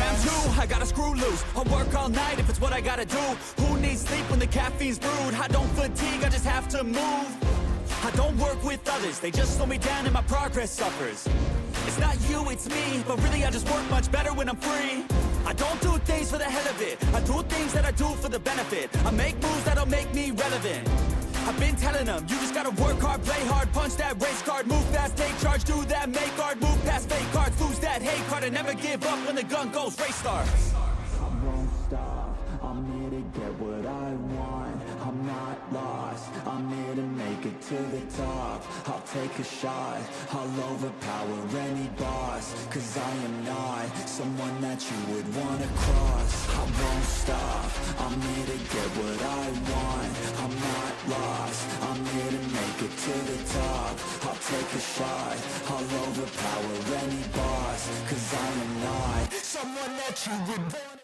I'm too, I gotta screw loose. I'll work all night if it's what I gotta do. Who needs sleep when the caffeine's brewed? I don't fatigue, I just have to move. I don't work with others, they just slow me down and my progress suffers. It's not you, it's me, but really I just work much better when I'm free. I don't do things for the hell of it, I do things that I do for the benefit. I make moves that'll make me relevant. I've been telling them, you just gotta work hard, play hard, punch that race card, move fast, take charge, do that, make art, move past fake cards, lose that hate card, and never give up when the gun goes, race starts. I won't stop, I'm here to get what I want. I'm not lost, I'm here to make it to the top. I'll take a shot, I'll overpower any boss. Cause I am not someone that you would wanna cross. I won't stop, I'm here to get what I want. I'm not lost, I'm here to make it to the top. I'll take a shot, I'll overpower any boss. Cause I am not someone that you would wanna.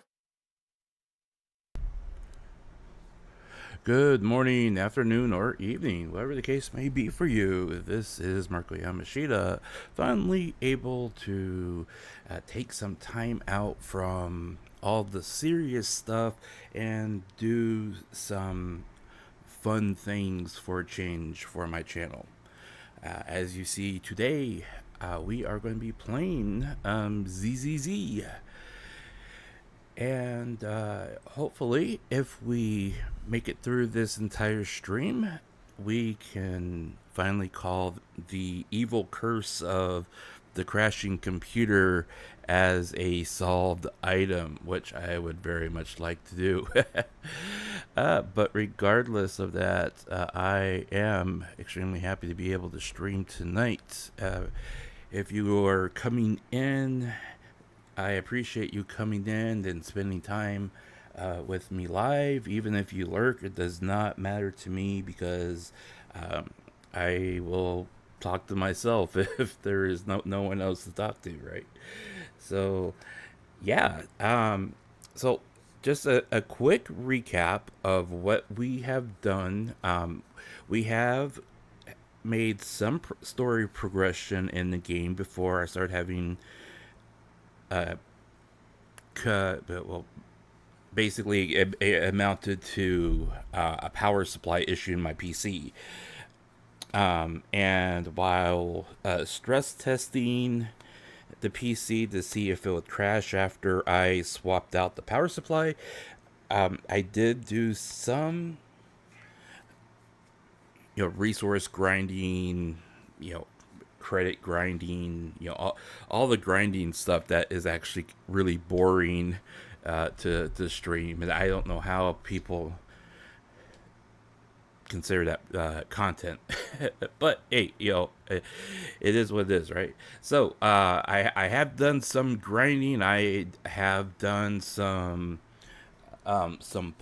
Good morning, afternoon, or evening, whatever the case may be for you. This is Marko Yamashita, finally able to take some time out from all the serious stuff and do some fun things for a change for my channel. As you see today, we are going to be playing ZZZ. And hopefully, if we make it through this entire stream, we can finally call the evil curse of the crashing computer as a solved item, which I would very much like to do. But regardless of that, I am extremely happy to be able to stream tonight. If you are coming in, I appreciate you coming in and spending time with me live. Even if you lurk, it does not matter to me, because I will talk to myself if there is no one else to talk to, right? So yeah, so just a quick recap of what we have done. We have made some story progression in the game before I started having well, basically it amounted to a power supply issue in my PC. And while stress testing the PC to see if it would crash after I swapped out the power supply, I did do some, resource grinding, credit grinding, all the grinding stuff that is actually really boring to stream. And I don't know how people consider that content. But hey, it is what it is, right? So I have done some grinding. I have done some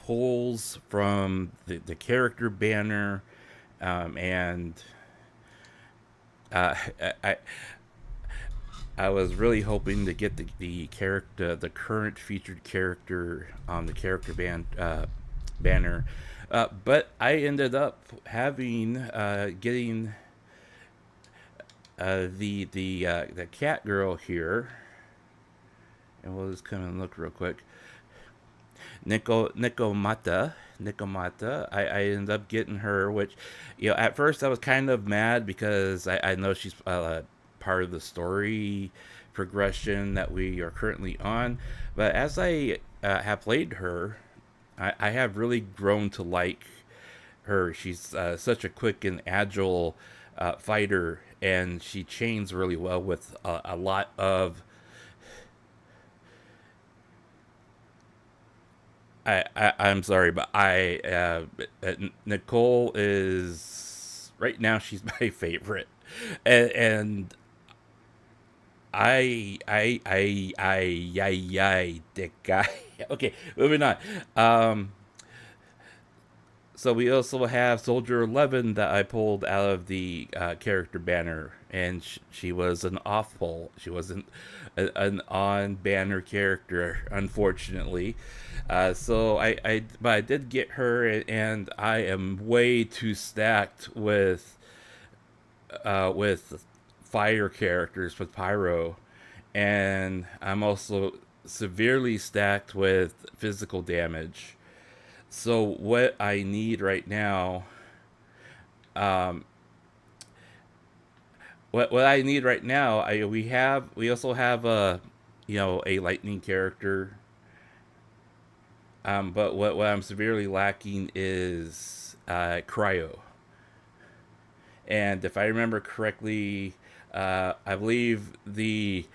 pulls from the character banner, and I was really hoping to get the current featured character on the character banner, but I ended up having getting the catgirl here, and we'll just come and look real quick. Nikomata. I ended up getting her, which, at first I was kind of mad because I know she's part of the story progression that we are currently on. But as I have played her, I have really grown to like her. She's such a quick and agile fighter, and she chains really well with a lot of I'm sorry, but Nicole is right now. She's my favorite, and the guy. Okay, moving on. So we also have Soldier 11 that I pulled out of the character banner, and she was an off-pull. She wasn't an on-banner character, unfortunately. So but I did get her, and I am way too stacked with fire characters with Pyro, and I'm also severely stacked with physical damage. So what I need right now, um, what I need right now, we also have a, a lightning character. But what I'm severely lacking is cryo. And if I remember correctly, I believe the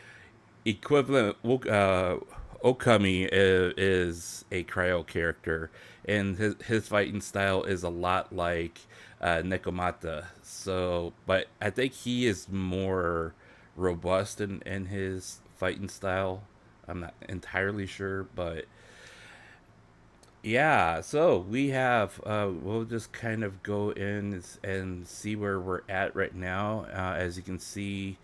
equivalent Okami is a cryo character, and his fighting style is a lot like Nekomata. So, but I think he is more robust in his fighting style. I'm not entirely sure, but yeah. So we have we'll just kind of go in and see where we're at right now. As you can see,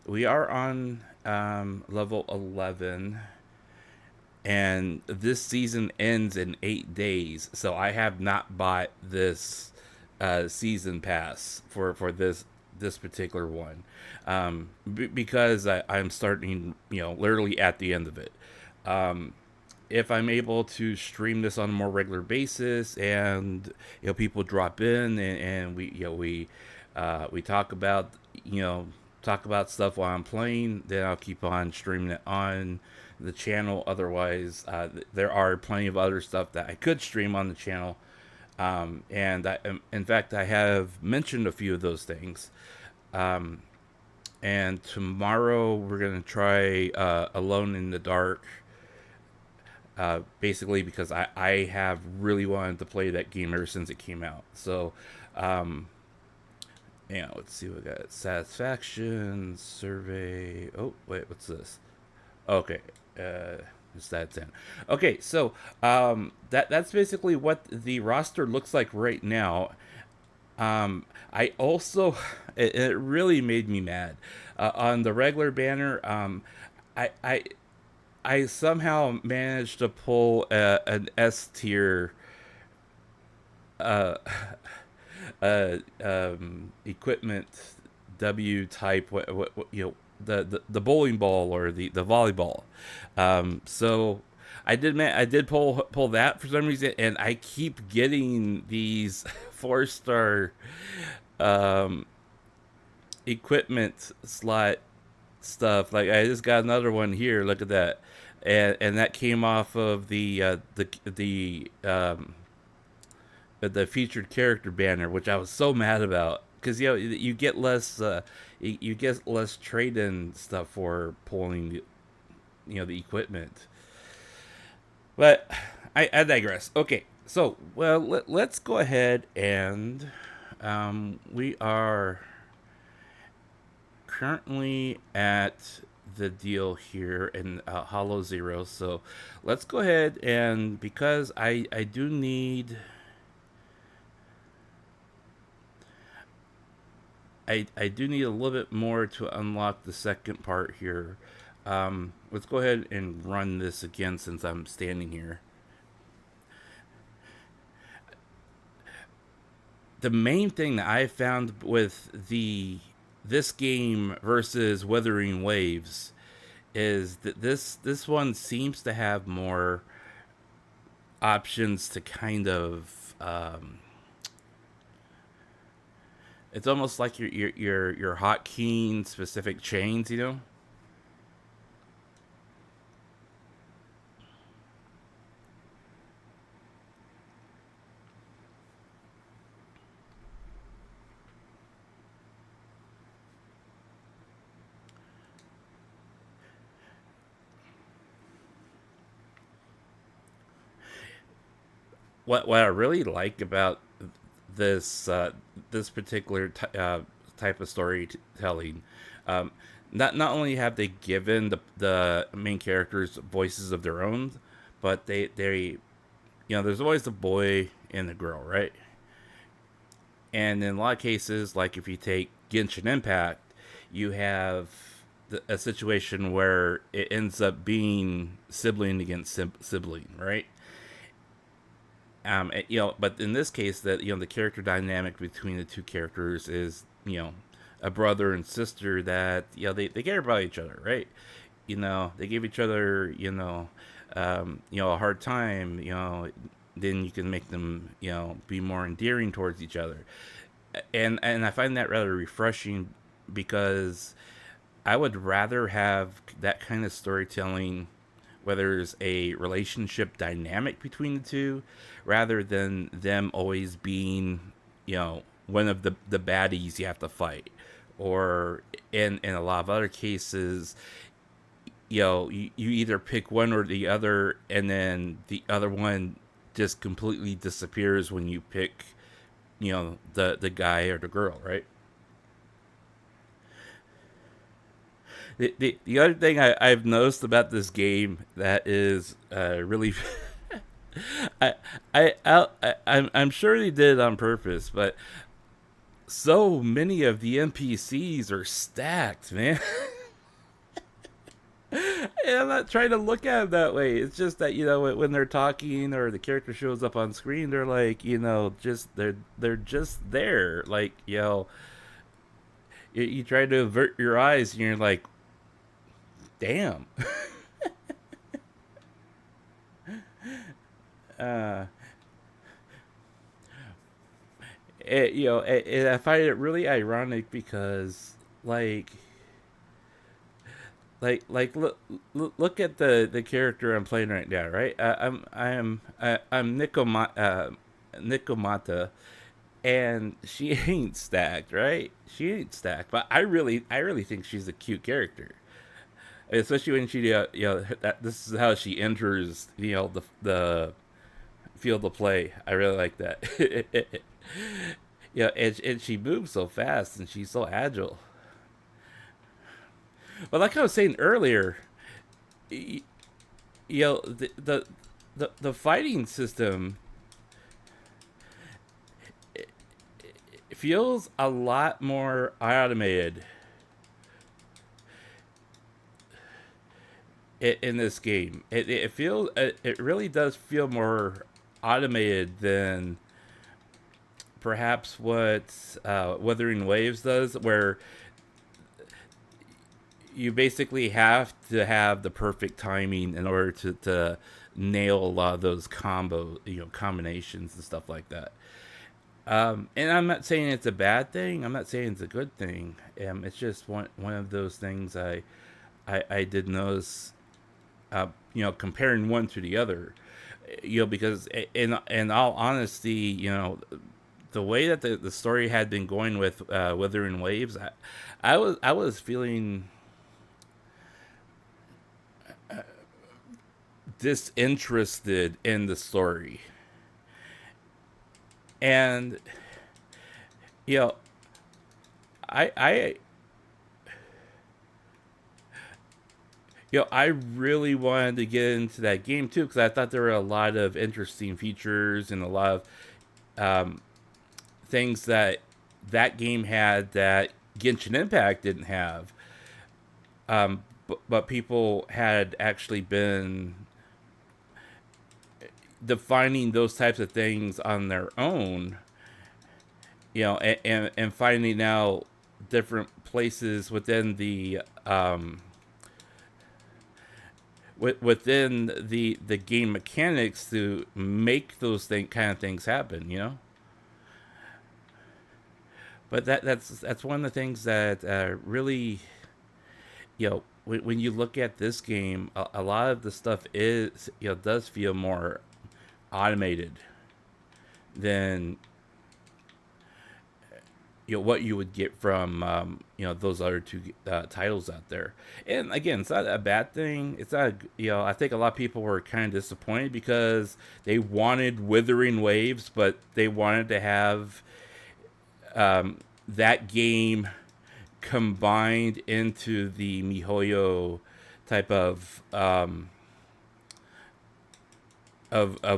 we are on level 11, and this season ends in 8 days. So I have not bought this season pass for this particular one, because I'm starting, literally at the end of it. If I'm able to stream this on a more regular basis, and people drop in, and we talk about stuff while I'm playing, then I'll keep on streaming it on the channel. Otherwise, there are plenty of other stuff that I could stream on the channel, and in fact, I have mentioned a few of those things. And tomorrow we're gonna try Alone in the Dark. Basically because I have really wanted to play that game ever since it came out. So, let's see what we got. Satisfaction, survey. Oh, wait, what's this? Okay, it's that 10. Okay, so that's basically what the roster looks like right now. I also, it really made me mad. On the regular banner, I somehow managed to pull an S tier uh, equipment W type, the bowling ball or the volleyball. So I did pull that for some reason, and I keep getting these 4-star equipment slot stuff. Like, I just got another one here. Look at that, and that came off of the featured character banner, which I was so mad about, because you get less you get less trade-in stuff for pulling the equipment. But I digress. Okay, so let's go ahead and we are currently at the deal here in Hollow Zero. So let's go ahead, and because I do need I do need a little bit more to unlock the second part here. Let's go ahead and run this again since I'm standing here. The main thing that I found with this game versus Wuthering Waves is that this one seems to have more options to kind of it's almost like your hotkeying specific chains, What I really like about this this particular type of storytelling, not only have they given the main characters voices of their own, but they there's always a boy and a girl, right? And in a lot of cases, like if you take Genshin Impact, you have a situation where it ends up being sibling against sibling, right? But in this case, that the character dynamic between the two characters is a brother and sister that they care about each other, right? they give each other, a hard time, then you can make them, be more endearing towards each other. And I find that rather refreshing, because I would rather have that kind of storytelling where there's a relationship dynamic between the two, rather than them always being, one of the baddies you have to fight. Or in a lot of other cases, you either pick one or the other, and then the other one just completely disappears when you pick, the guy or the girl, right? The other thing I've noticed about this game that is really I'm sure they did it on purpose, but so many of the NPCs are stacked, man. And I'm not trying to look at them that way. It's just that, when they're talking or the character shows up on screen, they're like, they're just there. Like, you try to avert your eyes and you're like, damn. I find it really ironic because, look at the character I'm playing right now, right? I'm Nikomata, and she ain't stacked, right? She ain't stacked, but I really think she's a cute character, especially when she this is how she enters the field of play. I really like that. And she moves so fast and she's so agile. But like I was saying earlier, the fighting system, it feels a lot more automated in this game. It feels, it really does feel more automated than perhaps what Wuthering Waves does, where you basically have to have the perfect timing in order to nail a lot of those combinations and stuff like that. And I'm not saying it's a bad thing. I'm not saying it's a good thing. It's just one of those things I did notice, comparing one to the other, because in all honesty, the way that the story had been going with Wuthering Waves, I was feeling disinterested in the story. And I really wanted to get into that game too, because I thought there were a lot of interesting features and a lot of things that game had that Genshin Impact didn't have. But people had actually been defining those types of things on their own, and finding out different places within the within the game mechanics to make those kind of things happen, But that's one of the things that really, when you look at this game, a lot of the stuff does feel more automated than what you would get from those other two titles out there. And again, it's not a bad thing. It's not, I think a lot of people were kind of disappointed because they wanted Wuthering Waves, but they wanted to have that game combined into the MiHoYo type of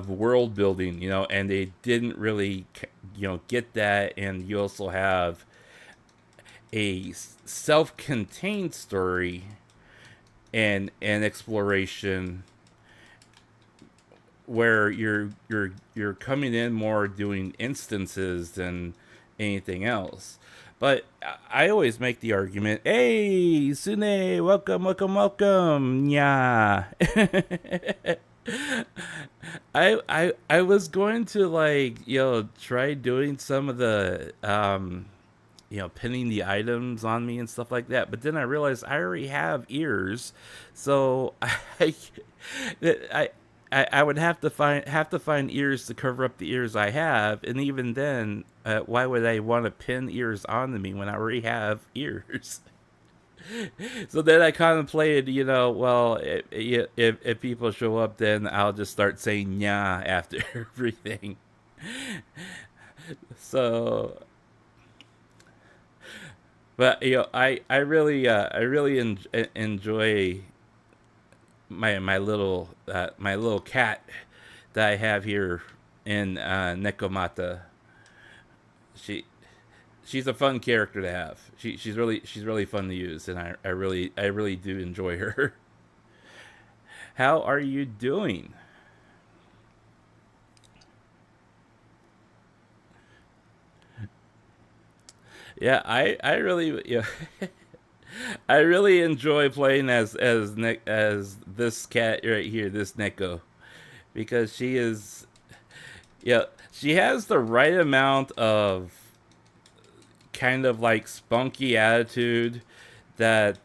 world building, and they didn't really, get that. And you also have a self-contained story and exploration where you're coming in more doing instances than anything else. But I always make the argument, hey, Sune, welcome, welcome, welcome. Yeah. I was going to like, try doing some of the pinning the items on me and stuff like that, but then I realized I already have ears. So I I would have to find ears to cover up the ears I have, and even then, why would I want to pin ears onto me when I already have ears? So then I contemplated, well, if people show up, then I'll just start saying "yeah" after everything. So, but enjoy my little cat that I have here in Nekomata. She she's a fun character to have. She's really fun to use, and I really do enjoy her. How are you doing? Yeah, I really I really enjoy playing as this cat right here, this Neko, because she has the right amount of kind of like spunky attitude that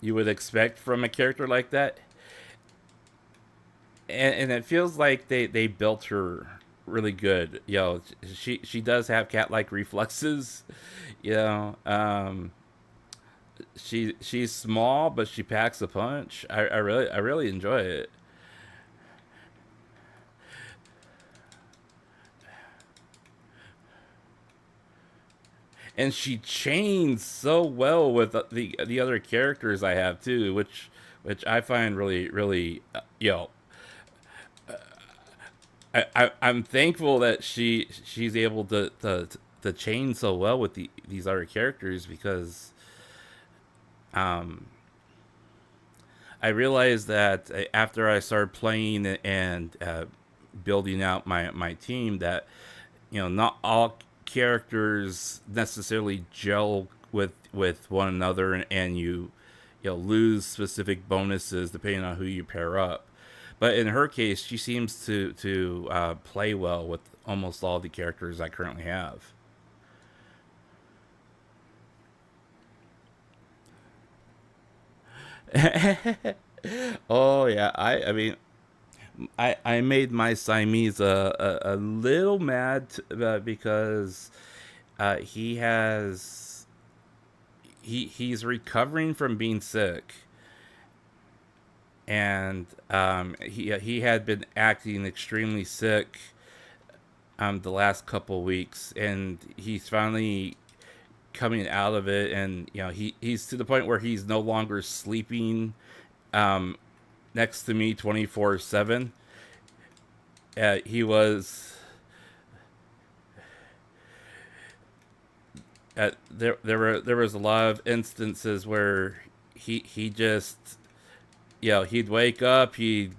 you would expect from a character like that, and it feels like they built her really good. She does have cat like reflexes. You know, she's small, but she packs a punch. I really enjoy it. And she chains so well with the other characters I have too, which I find really I'm thankful that she's able to chain so well with these other characters, because um I realized that after I started playing and building out my team, that not all characters necessarily gel with one another, and lose specific bonuses depending on who you pair up. But in her case, she seems to play well with almost all the characters I currently have. Oh yeah, I mean, I made my Siamese a little mad, because he's recovering from being sick, and he had been acting extremely sick the last couple weeks, and he's finally coming out of it, and he's to the point where he's no longer sleeping um, next to me 24/7. He was there was a lot of instances where he just he'd wake up, he'd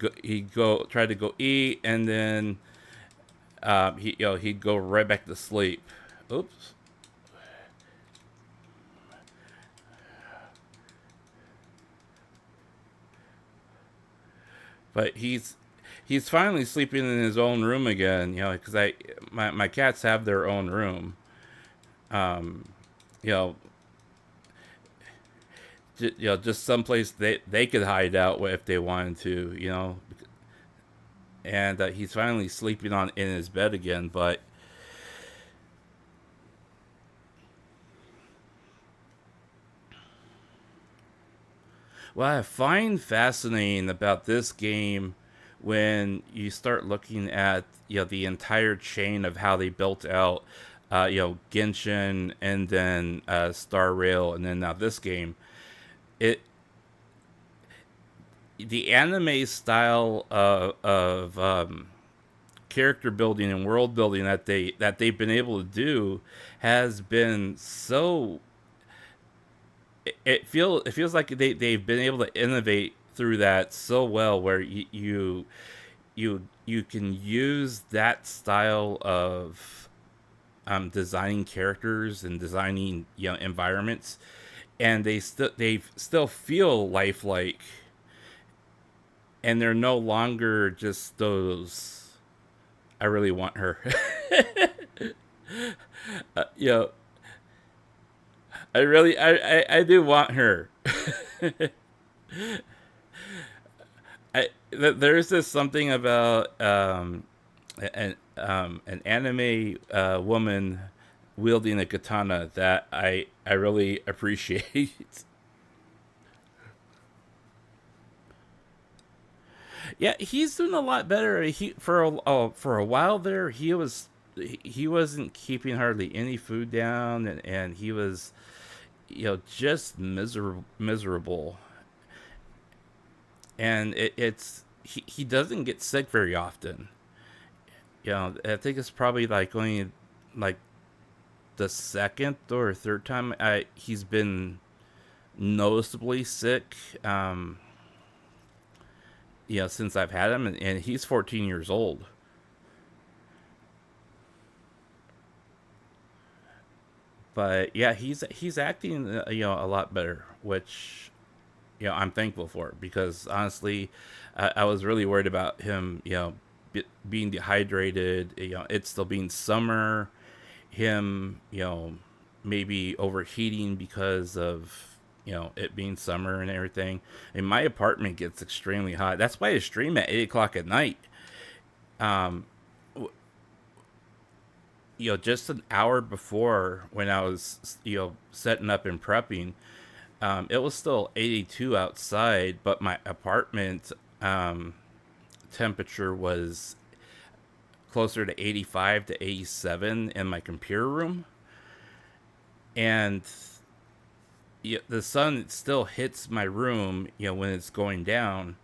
go try to go eat, and then he'd go right back to sleep. Oops. But he's finally sleeping in his own room again, because my cats have their own room. um you know just someplace they could hide out if they wanted to, and he's finally sleeping on in his bed again. But what I find fascinating about this game, when you start looking at the entire chain of how they built out Genshin, and then Star Rail, and then now this game, it the anime style of character building and world building that they've been able to do has been so, it feels like they've been able to innovate through that so well, where you can use that style of designing characters and designing environments, and they still feel lifelike, and they're no longer just those. I really want her. You know, I do want her. There's this something about an anime woman wielding a katana that I really appreciate. Yeah, he's doing a lot better. He for a while there, he wasn't keeping hardly any food down, and he was, just miserable. And he doesn't get sick very often. I think it's probably like only like the second or third time he's been noticeably sick. Since I've had him, and he's 14 years old. But yeah, he's acting a lot better, which I'm thankful for, because honestly, I was really worried about him being dehydrated. It's still being summer, him maybe overheating because of it being summer and everything. And my apartment gets extremely hot. That's why I stream at 8 o'clock at night. Just an hour before, when I was setting up and prepping, it was still 82 outside, but my apartment temperature was closer to 85 to 87 in my computer room. And the sun still hits my room, when it's going down,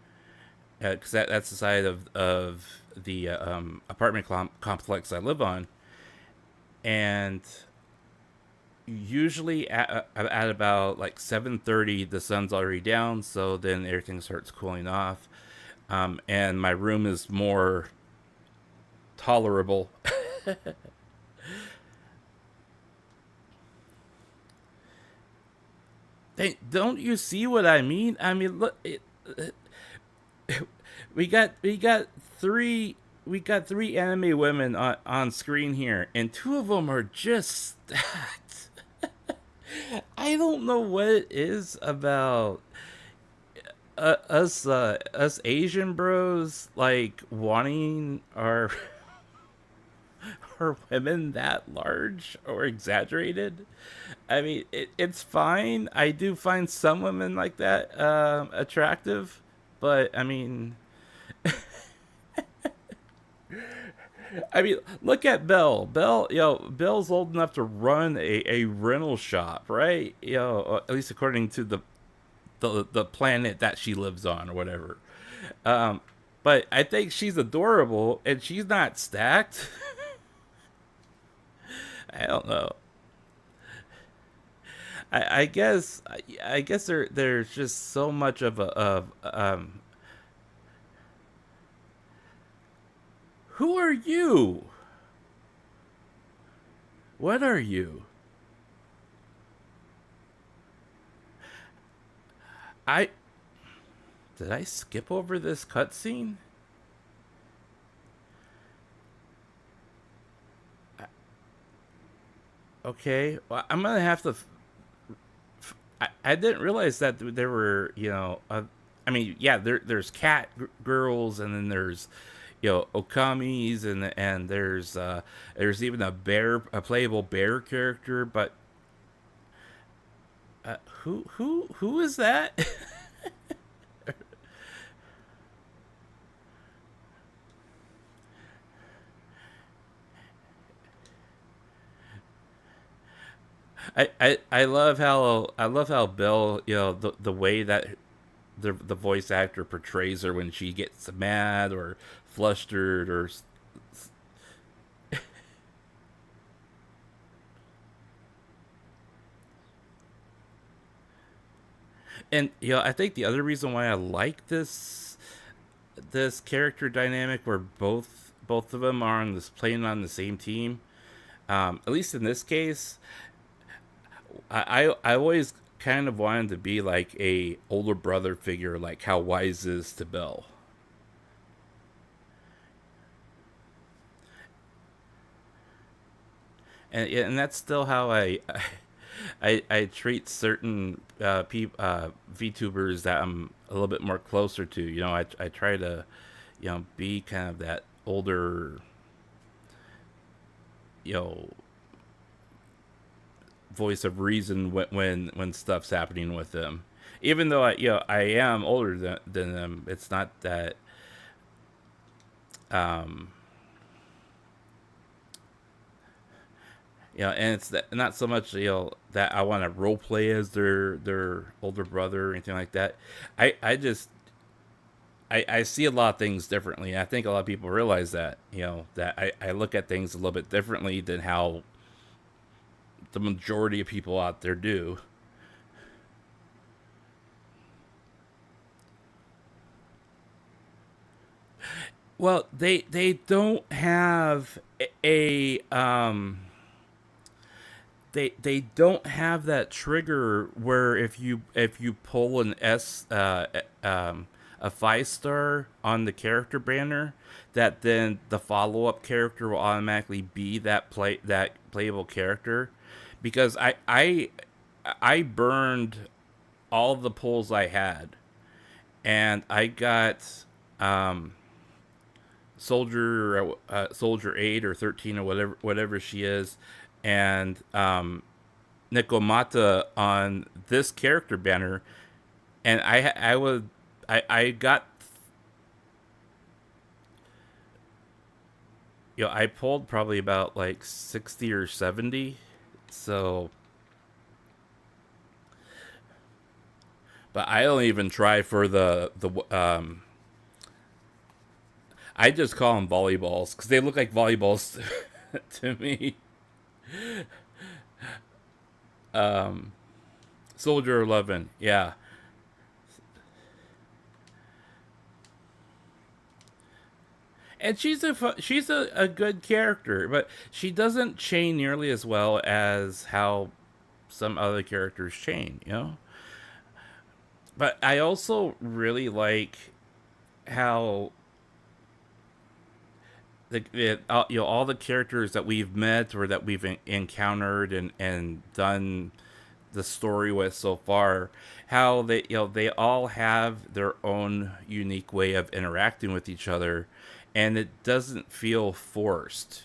because that's the side of the apartment complex I live on. And usually at about like 7:30, the sun's already down, so then everything starts cooling off, and my room is more tolerable. Hey, don't you see what I mean? I mean, look, we got three anime women on screen here, and two of them are just stacked. I don't know what it is about us Asian bros like wanting our women that large or exaggerated. I mean, it's fine. I do find some women like that attractive, but I mean, look at Belle. Belle's old enough to run a rental shop, right? At least according to the planet that she lives on or whatever. But I think she's adorable, and she's not stacked. I don't know. I guess there's just so much of who are you? What are you? Did I skip over this cutscene? Okay, well, I'm gonna have to. I didn't realize that there were, yeah, there's cat girls, and then there's, okamis, and there's even a playable bear character, but who is that? I love how Belle, the way that the voice actor portrays her when she gets mad or flustered or and I think the other reason why I like this character dynamic, where both of them are playing on the same team, At least in this case, I always kind of wanted to be like a older brother figure, like how Wise is to Bill. And that's still how I treat certain VTubers that I'm a little bit more closer to. You know, I try to, you know, be kind of that older, you know, voice of reason when stuff's happening with them. Even though I am older than them, it's not that um and it's not so much that I want to role play as their older brother or anything like that. I just I see a lot of things differently. I think a lot of people realize that that I look at things a little bit differently than how the majority of people out there do. Well, they don't have they don't have that trigger where if you pull an a 5-star on the character banner, that then the follow-up character will automatically be that playable character, because I burned all the pulls I had, and I got soldier 8 or 13 or whatever she is, and Nikomata on this character banner, and I got I pulled probably about like 60 or 70. So, but I don't even try for the I just call them volleyballs because they look like volleyballs to me. Soldier 11, yeah. And she's a good character, but she doesn't chain nearly as well as how some other characters chain. But I also really like how all the characters that we've met or that we've encountered and done the story with so far, how they all have their own unique way of interacting with each other, and it doesn't feel forced.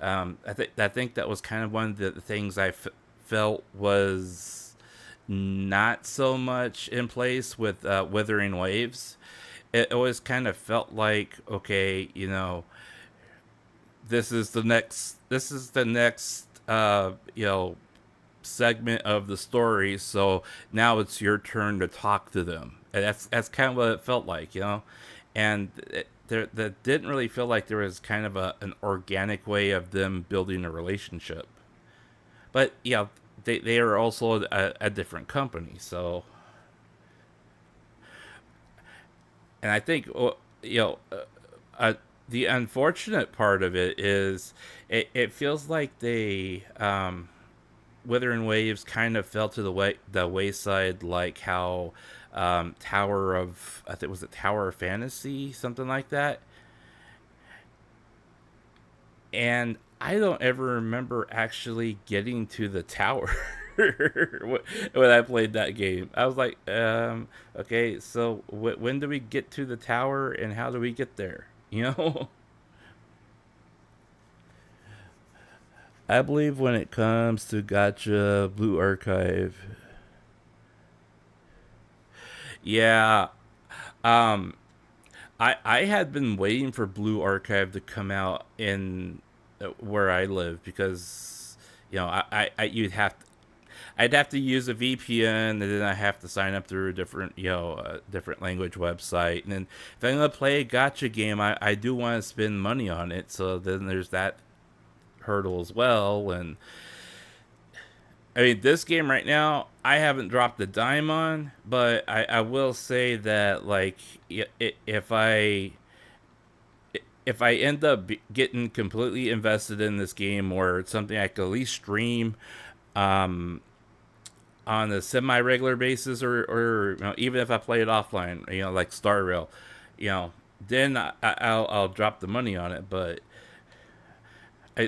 I think that was kind of one of the things I felt was not so much in place with Withering Waves. It always kind of felt like, okay, this is the next segment of the story, so now it's your turn to talk to them. And that's kind of what it felt like. And that didn't really feel like there was kind of an organic way of them building a relationship. But they are also a different company, so. And I think the unfortunate part of it is it feels like they Withering Waves kind of fell to the wayside, like how Tower of, I think, was it Tower of Fantasy, something like that. And I don't ever remember actually getting to the tower when I played that game. I was like, okay, so when do we get to the tower and how do we get there? I believe when it comes to Gacha Blue Archive, yeah, um, I had been waiting for Blue Archive to come out in where I live, because I'd have to use a VPN, and then I have to sign up through a different language website. And then if I'm gonna play a gotcha game, I do want to spend money on it. So then there's that hurdle as well. And I mean, this game right now, I haven't dropped a dime on, but I will say that, like, if I if I end up getting completely invested in this game, or it's something I could at least stream on a semi-regular basis, or even if I play it offline, like Star Rail, then I'll drop the money on it. But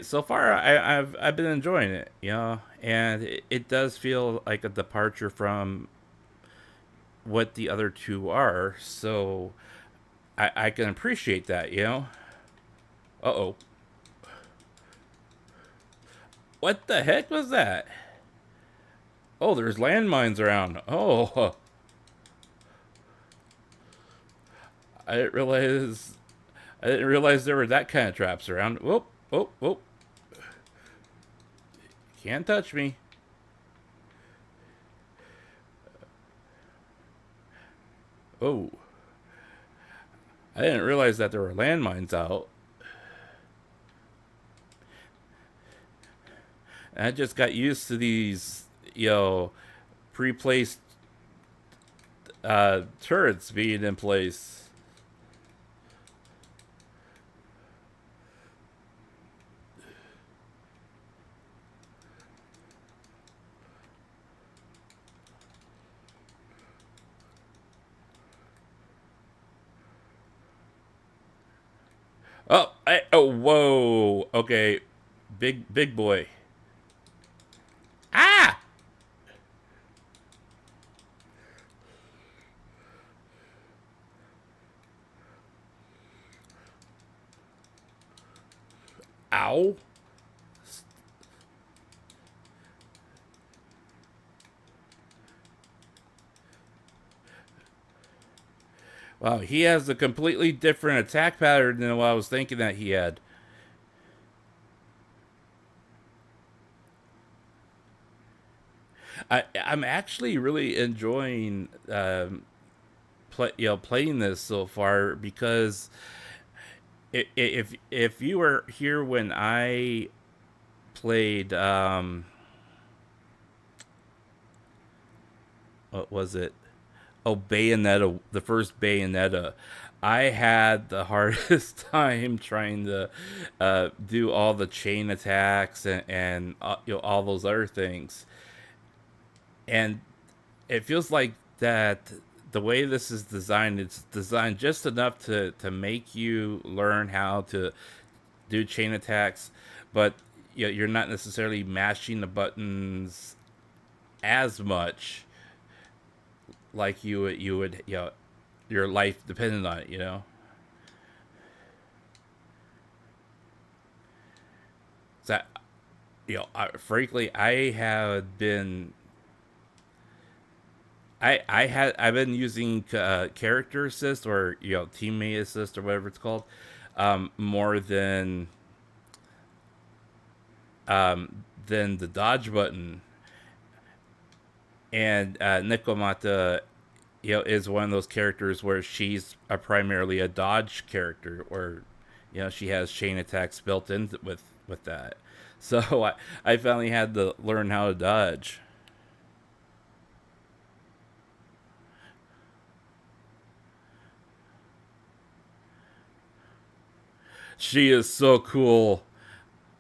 so far I've been enjoying it, and it does feel like a departure from what the other two are. So I can appreciate that, Uh-oh. What the heck was that? Oh, there's landmines around. Oh. I didn't realize there were that kind of traps around. Whoop, whoop, whoop. Can't touch me. Oh. I didn't realize that there were landmines out. I just got used to these, pre-placed turrets being in place. Oh, whoa. Okay. Big boy. Ah! Ow. Wow, he has a completely different attack pattern than what I was thinking that he had. I'm actually really enjoying playing this so far, because if you were here when I played what was it? Oh, Bayonetta, the first Bayonetta. I had the hardest time trying to do all the chain attacks and all those other things. And it feels like that the way this is designed, it's designed just enough to make you learn how to do chain attacks, but you're not necessarily mashing the buttons as much like you would your life depended on it. So frankly, I've been using character assist, or teammate assist, or whatever it's called, more than the dodge button. And Nikomata, is one of those characters where she's primarily a dodge character, or she has chain attacks built in with that. So I finally had to learn how to dodge. She is so cool.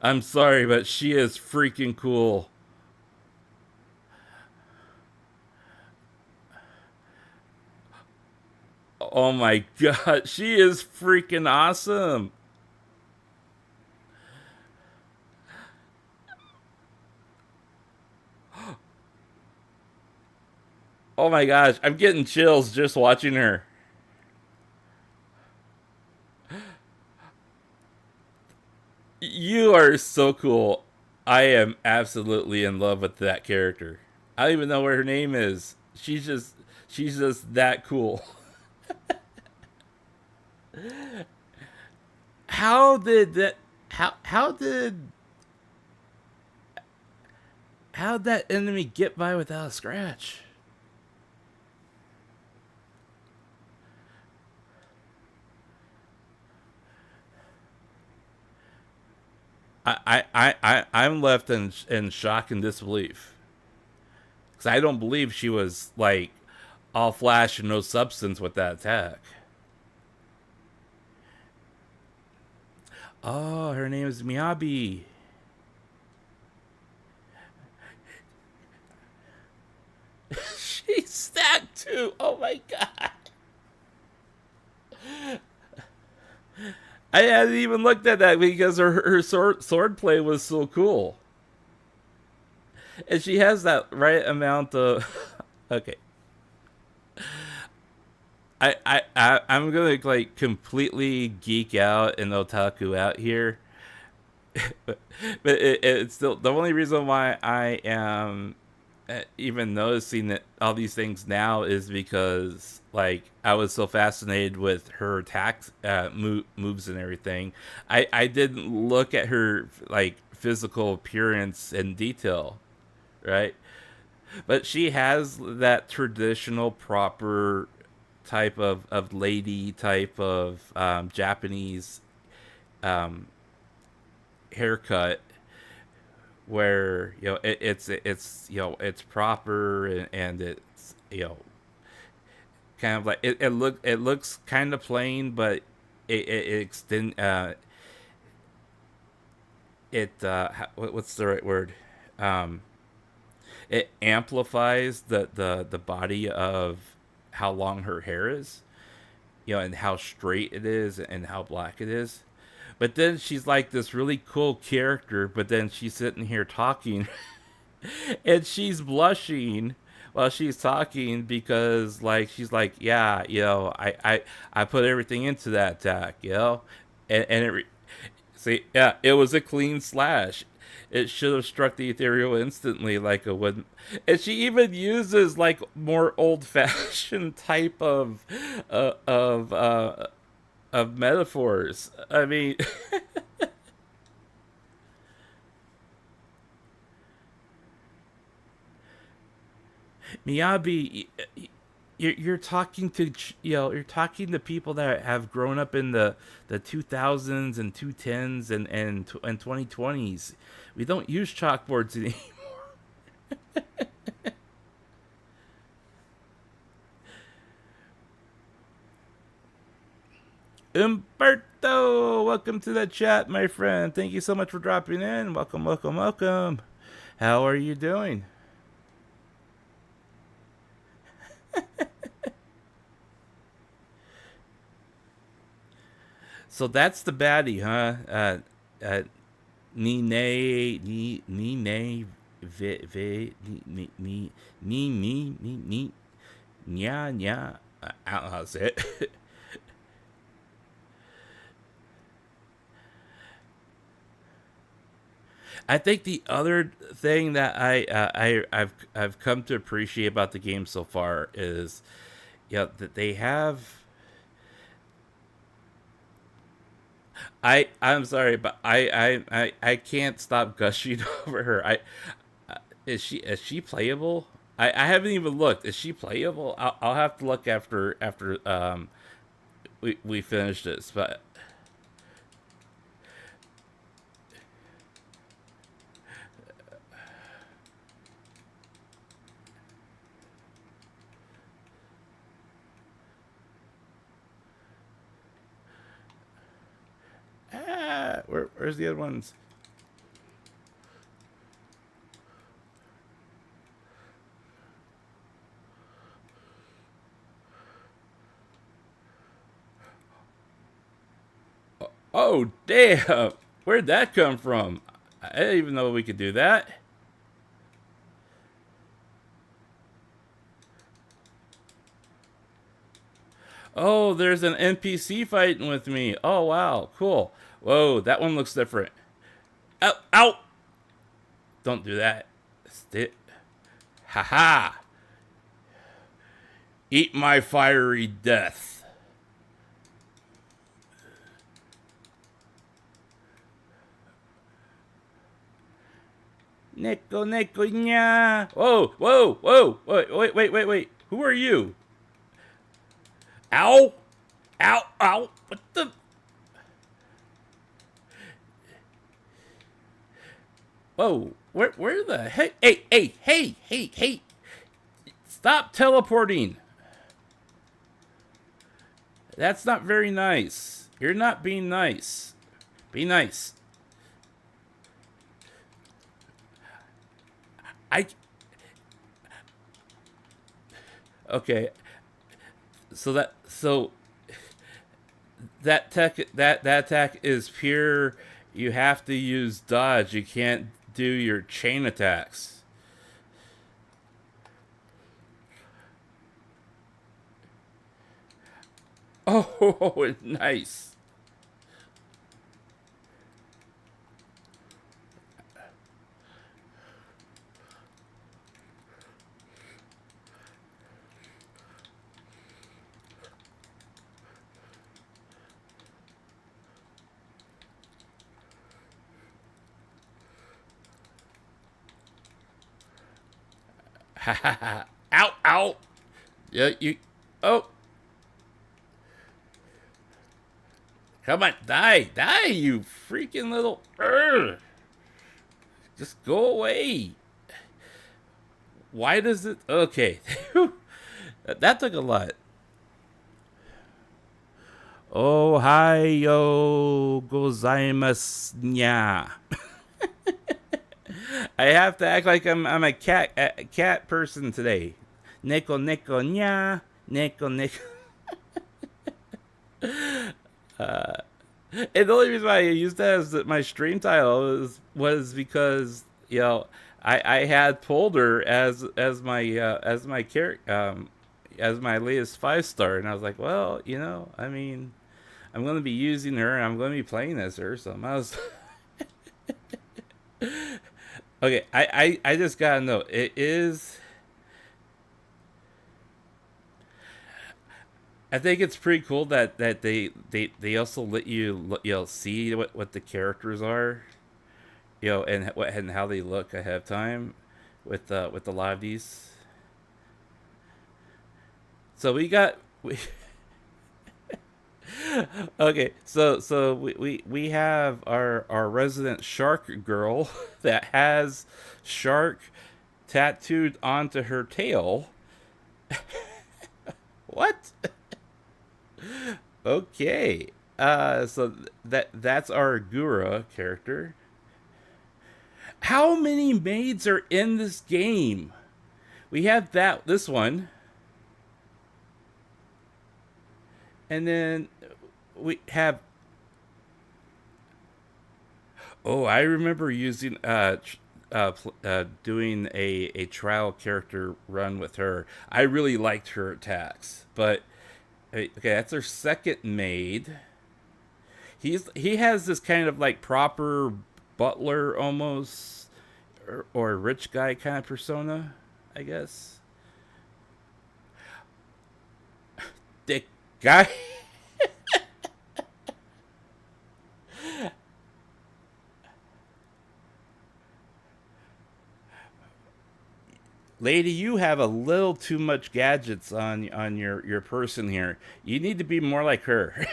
I'm sorry, but she is freaking cool. Oh my god, she is freaking awesome. Oh my gosh, I'm getting chills just watching her. You are so cool. I am absolutely in love with that character. I don't even know what her name is. She's just that cool. How did that how'd that enemy get by without a scratch? I'm left in shock and disbelief, because I don't believe she was like all flash and no substance with that attack. Oh, her name is Miyabi. She's stacked too. Oh my god. I hadn't even looked at that because her sword play was so cool. And she has that right amount of okay. I'm gonna like completely geek out and otaku out here. but it's still the only reason why I am even noticing that all these things now is because like I was so fascinated with her attack moves and everything. I didn't look at her like physical appearance in detail, right? But she has that traditional proper type of lady type of Japanese haircut where it's it's proper and it's kind of like it looks kind of plain, but it extend what's the right word, it amplifies the body of how long her hair is, and how straight it is and how black it is. But then she's like this really cool character, but then she's sitting here talking and she's blushing while she's talking because like she's like, yeah, I put everything into that attack, and see, yeah, it was a clean slash. It should have struck the ethereal instantly like a wood. And she even uses like more old-fashioned type of metaphors. I mean, Miyabi, you're talking to you're talking to people that have grown up in the 2000s and 2010s and 2020s. We don't use chalkboards anymore. Umberto, welcome to the chat, my friend. Thank you so much for dropping in. Welcome, welcome, welcome. How are you doing? So that's the baddie, huh? Nine, nya, nya. I don't know how to say it. I think the other thing that I've come to appreciate about the game so far is, that they have. I'm sorry, but I can't stop gushing over her. Is she playable? I haven't even looked. Is she playable? I'll have to look after we finish this, but. Where's the other ones? Oh, damn! Where'd that come from? I didn't even know we could do that. Oh, there's an NPC fighting with me. Oh, wow. Cool. Whoa, that one looks different. Ow! Ow! Don't do that. Haha! Eat my fiery death. Neko, neko, nya. Whoa, whoa, whoa. Wait. Who are you? Ow! Ow, ow. What the? Whoa, where the heck? Hey. Stop teleporting. That's not very nice. You're not being nice. Be nice. I... Okay. So that attack is pure. You have to use dodge. You can't do your chain attacks. Oh, nice. Ha ha ha. Ow, ow. Yeah, you. Oh. Come on, die, you freaking little. Urgh. Just go away. Why does it? Okay. That took a lot. Oh, hi, yo, gozaimasu, nya. I have to act like I'm a cat person today. Neko neko nya, neko neko. And the only reason why I used that as my stream title was because I had pulled her as my character as my latest 5-star, and I was like, well, I mean, I'm going to be using her, and I'm going to be playing as her, so I was. Okay, I just gotta know, it is. I think it's pretty cool that they also let you see what the characters are, and how they look ahead of time with the liveties. So we okay, so we have our resident shark girl that has shark tattooed onto her tail. What? Okay. So that's our Gura character. How many maids are in this game? We have this one. And then we have. Oh, I remember using doing a trial character run with her. I really liked her attacks, but okay, that's our second maid. He has this kind of like proper butler almost, or rich guy kind of persona, I guess. Dick guy. Lady, you have a little too much gadgets on your person here. You need to be more like her.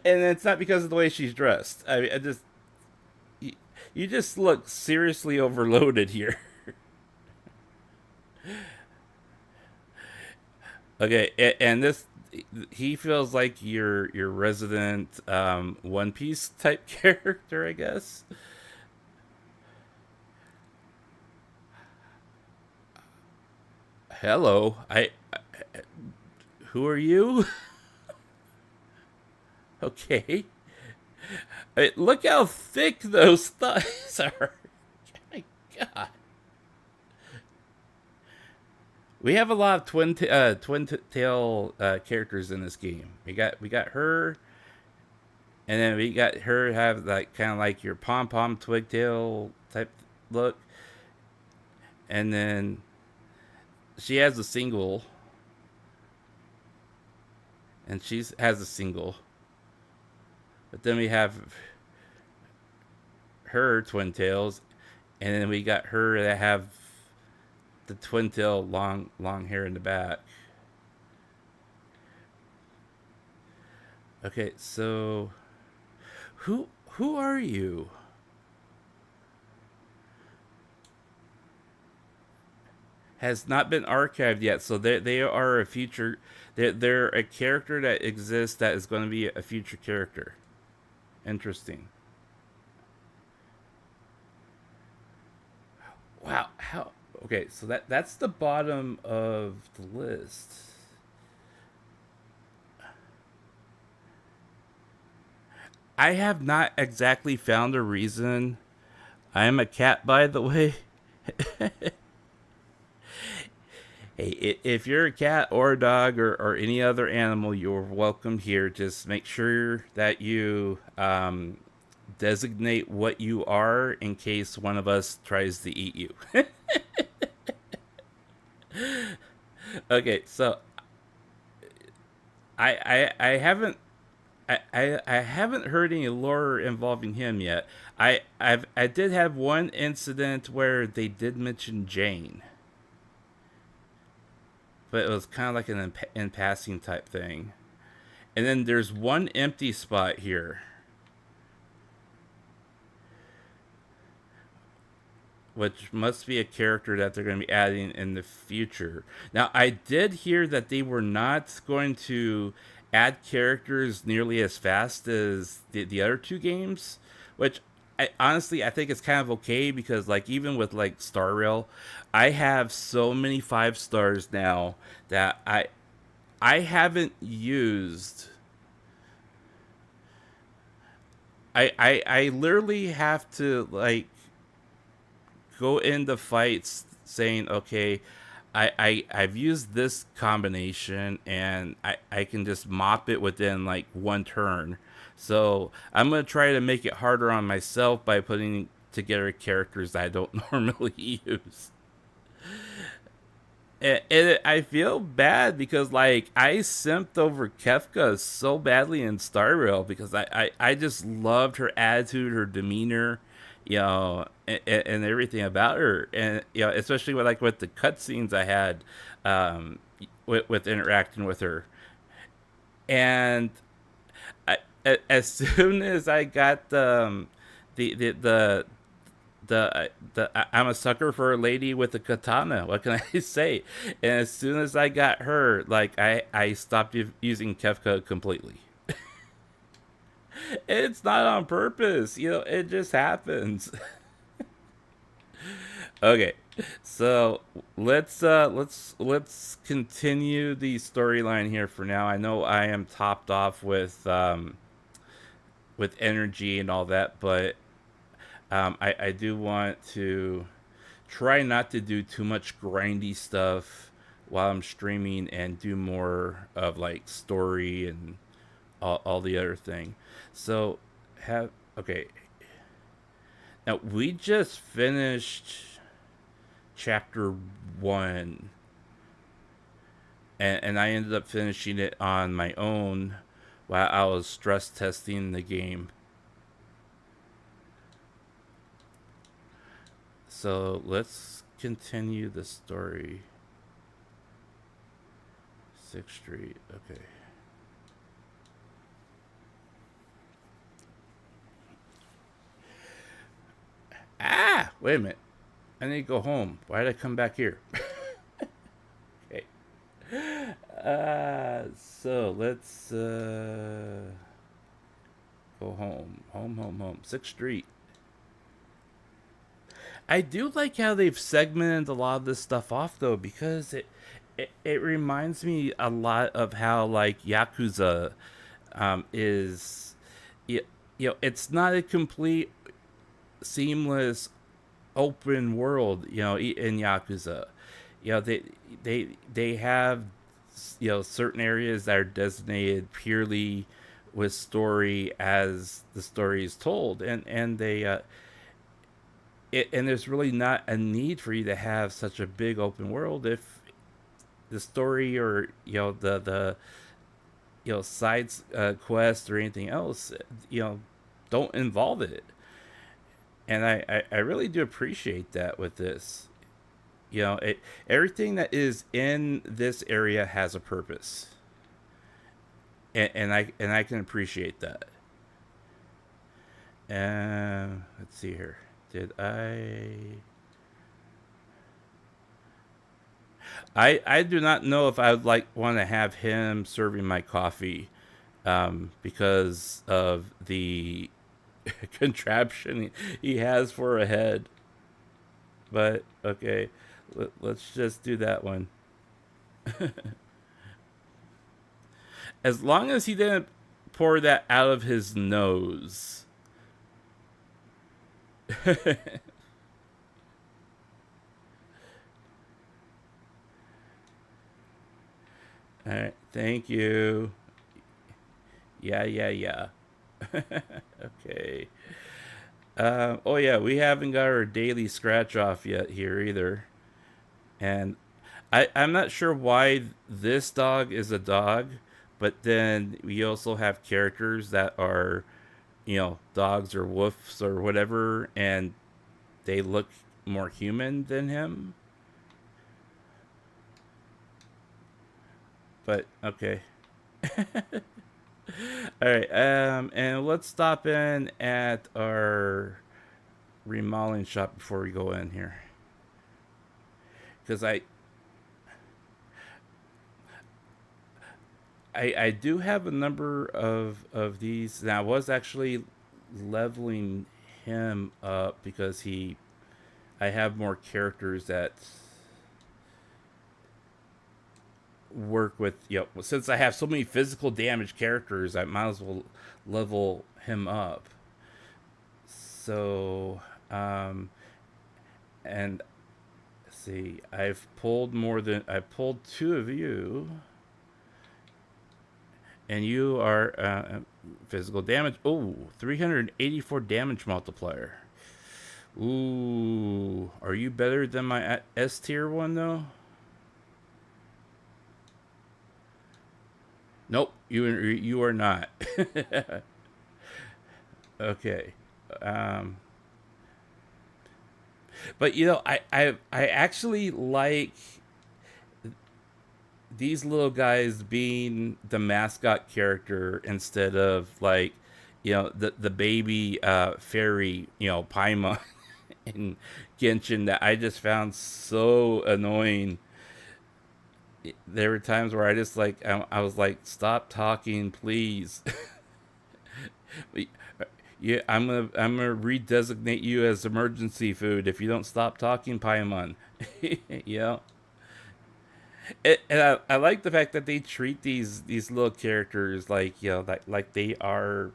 And it's not because of the way she's dressed. I mean, you just look seriously overloaded here. Okay, and he feels like your resident One Piece type character, I guess. Hello, who are you? Okay. Look how thick those thighs are. My God. We have a lot of twin tail characters in this game. We got her, and then we got her have like kind of like your pom pom twig tail type look, and then she has a single, and has a single. But then we have her twin tails, and then we got her that have the twin tail long hair in the back. Okay, so who are you? has not been archived yet, so they are a future. They're a character that exists that is going to be a future character. Interesting. Wow. How? Okay, so that's the bottom of the list. I have not exactly found a reason. I am a cat, by the way. Hey, if you're a cat or a dog or any other animal, you're welcome here. Just make sure that you designate what you are in case one of us tries to eat you. Okay, so I haven't I haven't heard any lore involving him yet. I did have one incident where they did mention Jane, but it was kind of like an in passing type thing. And then there's one empty spot here, which must be a character that they're going to be adding in the future. Now, I did hear that they were not going to add characters nearly as fast as the other two games, which I think it's kind of okay because, like, even with like Star Rail, I have so many 5 stars now that I haven't used. I literally have to like go into fights saying, okay, I've used this combination and I can just mop it within like one turn. So I'm going to try to make it harder on myself by putting together characters that I don't normally use. And I feel bad because like I simped over Kefka so badly in Star Rail because I just loved her attitude, her demeanor, and everything about her, and especially with the cutscenes I had with interacting with her, and as soon as I got the I'm a sucker for a lady with a katana. What can I say? And as soon as I got her, like I stopped using Kefka completely. It's not on purpose, it just happens. Okay, so let's continue the storyline here for now. I know I am topped off with energy and all that, but I do want to try not to do too much grindy stuff while I'm streaming and do more of like story and all the other thing. So okay. Now we just finished chapter 1, and I ended up finishing it on my own while I was stress testing the game. So let's continue the story. 6th Street, okay. Wait a minute. I need to go home. Why did I come back here? Okay. So let's go home. Home. 6th Street. I do like how they've segmented a lot of this stuff off though, because it reminds me a lot of how like Yakuza is. It's not a complete seamless open world, in Yakuza. They have certain areas that are designated purely with story as the story is told, and they and there's really not a need for you to have such a big open world if the story or the sides quest or anything else don't involve it. And I really do appreciate that with this. Everything that is in this area has a purpose, and I can appreciate that. Let's see here. Did I? I do not know if I would want to have him serving my coffee, because of the contraption he has for a head. But okay, let's just do that one. As long as he didn't pour that out of his nose. All right, thank you. Yeah. Okay. Oh yeah, we haven't got our daily scratch off yet here either. And I'm not sure why this dog is a dog, but then we also have characters that are, dogs or wolves or whatever, and they look more human than him. But okay. All right. And let's stop in at our remodeling shop before we go in here, because I do have a number of these. And I was actually leveling him up because I have more characters that work with, since I have so many physical damage characters, I might as well level him up. So, and let's see, I pulled 2 of you. And you are physical damage. Oh, 384 damage multiplier. Ooh, are you better than my S tier one though? Nope, you are not. Okay. But I actually like these little guys being the mascot character instead of the baby fairy, Paimon in Genshin, that I just found so annoying. There were times where I just I was like, stop talking, please. Yeah, I'm gonna redesignate you as emergency food if you don't stop talking, Paimon. Yeah. And I like the fact that they treat these little characters like they are,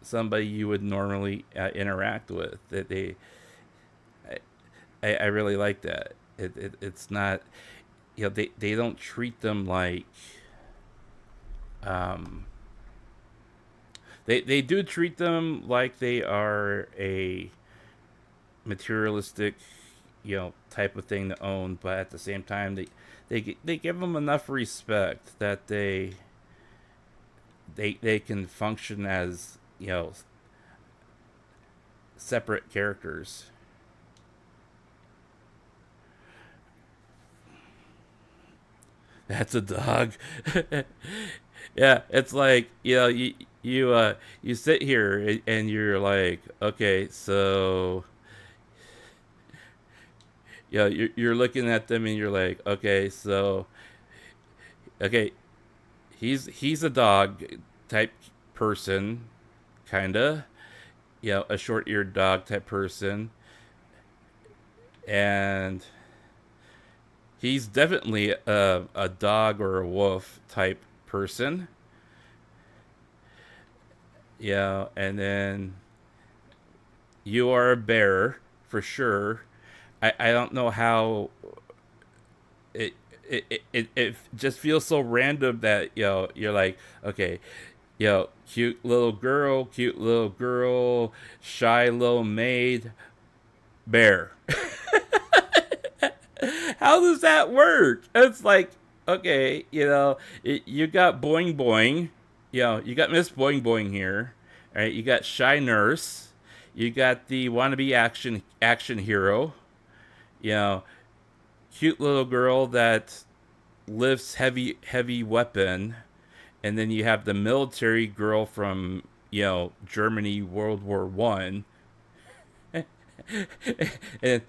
somebody you would normally interact with. That I really like that. It's not, they don't treat them like, they do treat them like they are a materialistic, type of thing to own, but at the same time they give them enough respect that they can function as, separate characters. That's a dog. Yeah, it's like, you sit here and you're like, okay, so you're looking at them and you're like, okay, so he's a dog type person, kinda, a short-eared dog type person, and he's definitely a dog or a wolf type person. And then you are a bear for sure. I don't know how it just feels so random that you're like, okay, cute little girl, shy little maid, bear. How does that work? It's like, okay, you got Boing Boing, you got Miss Boing Boing here, all right? You got Shy Nurse, you got the wannabe action hero, cute little girl that lifts heavy weapon, and then you have the military girl from Germany, World War I, and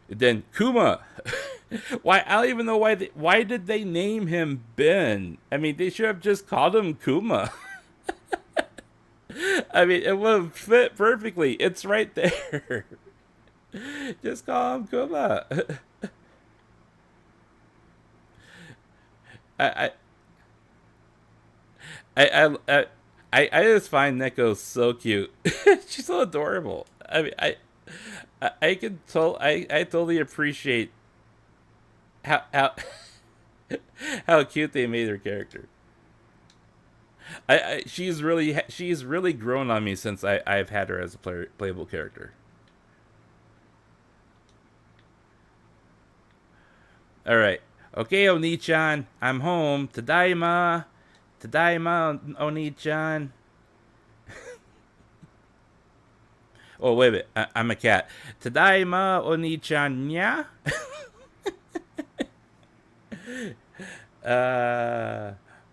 Then Kuma. Why? I don't even know why. Why did they name him Ben? I mean, they should have just called him Kuma. I mean, it would fit perfectly. It's right there. Just call him Kuma. I, I, I, I just find Neko so cute. She's so adorable. I mean, I totally appreciate how how cute they made her character. She's really grown on me since I've had her as a playable character. All right, okay, Oni-chan, I'm home. Tadaima, Oni-chan. Oh wait a minute, I'm a cat. Tadaima, Oni-chan, nya.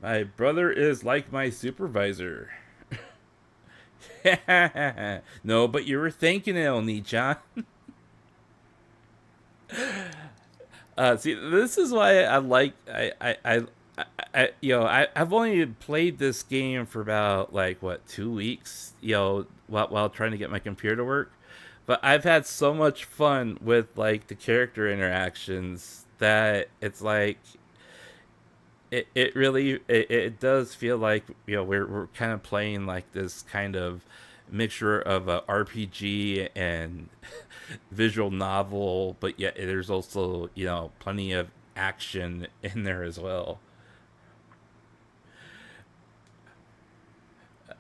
My brother is like my supervisor. No, but you were thinking it, Oni-chan. See, this is why I like I've only played this game for about like 2 weeks, while trying to get my computer to work, but I've had so much fun with like the character interactions that it's like it does feel like we're kind of playing like this kind of mixture of a RPG and visual novel, but yet there's also plenty of action in there as well.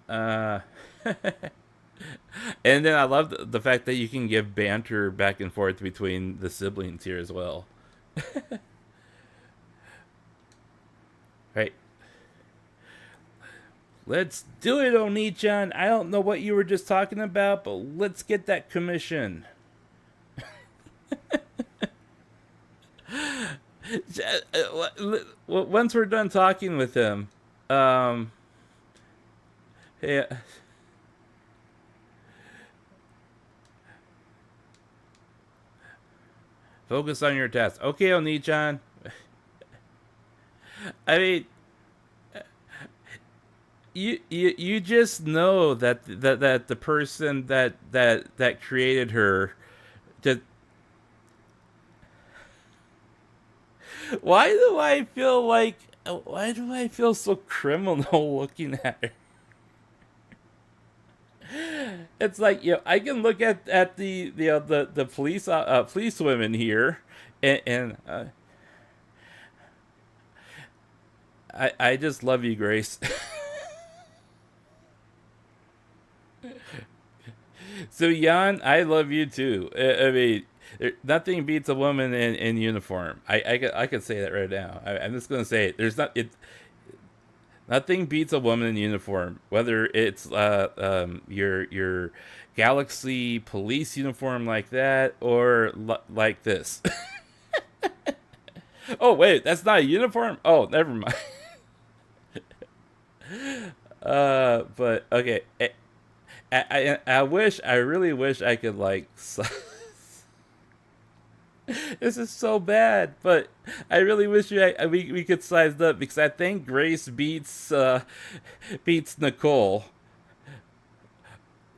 And then I love the fact that you can give banter back and forth between the siblings here as well. Right. Let's do it, Oni-chan. I don't know what you were just talking about, but let's get that commission. Once we're done talking with him, yeah. Focus on your task. Okay, Oni-chan. I mean, you just know that the person that created her just. Why do I feel so criminal looking at her? It's like, I can look at the police women here, and I just love you, Grace. So Jan, I love you too. I mean, nothing beats a woman in uniform. I could say that right now. I'm just gonna say it. Nothing beats a woman in uniform, whether it's your Galaxy police uniform like that or like this. Oh wait, that's not a uniform. Oh, never mind. But okay. I really wish I could like. This is so bad, but I really wish we could size up, because I think Grace beats Nicole,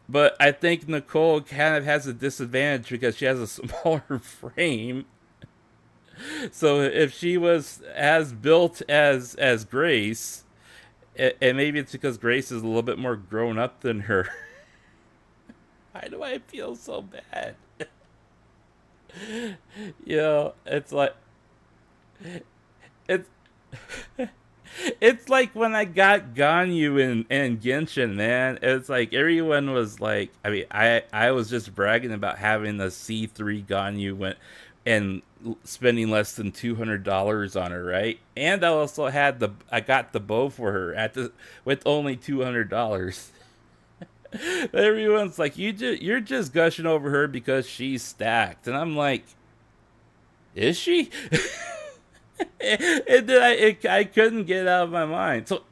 but I think Nicole kind of has a disadvantage because she has a smaller frame. So if she was as built as Grace, and maybe it's because Grace is a little bit more grown up than her. Why do I feel so bad? It's like it's like when I got Ganyu in Genshin, man. It's like everyone was like, I mean, I was just bragging about having the C3 Ganyu and spending less than $200 on her, right? And I also I got the bow for her with only $200. Everyone's like, you're just gushing over her because she's stacked, and I'm like, is she? And then I couldn't get out of my mind. So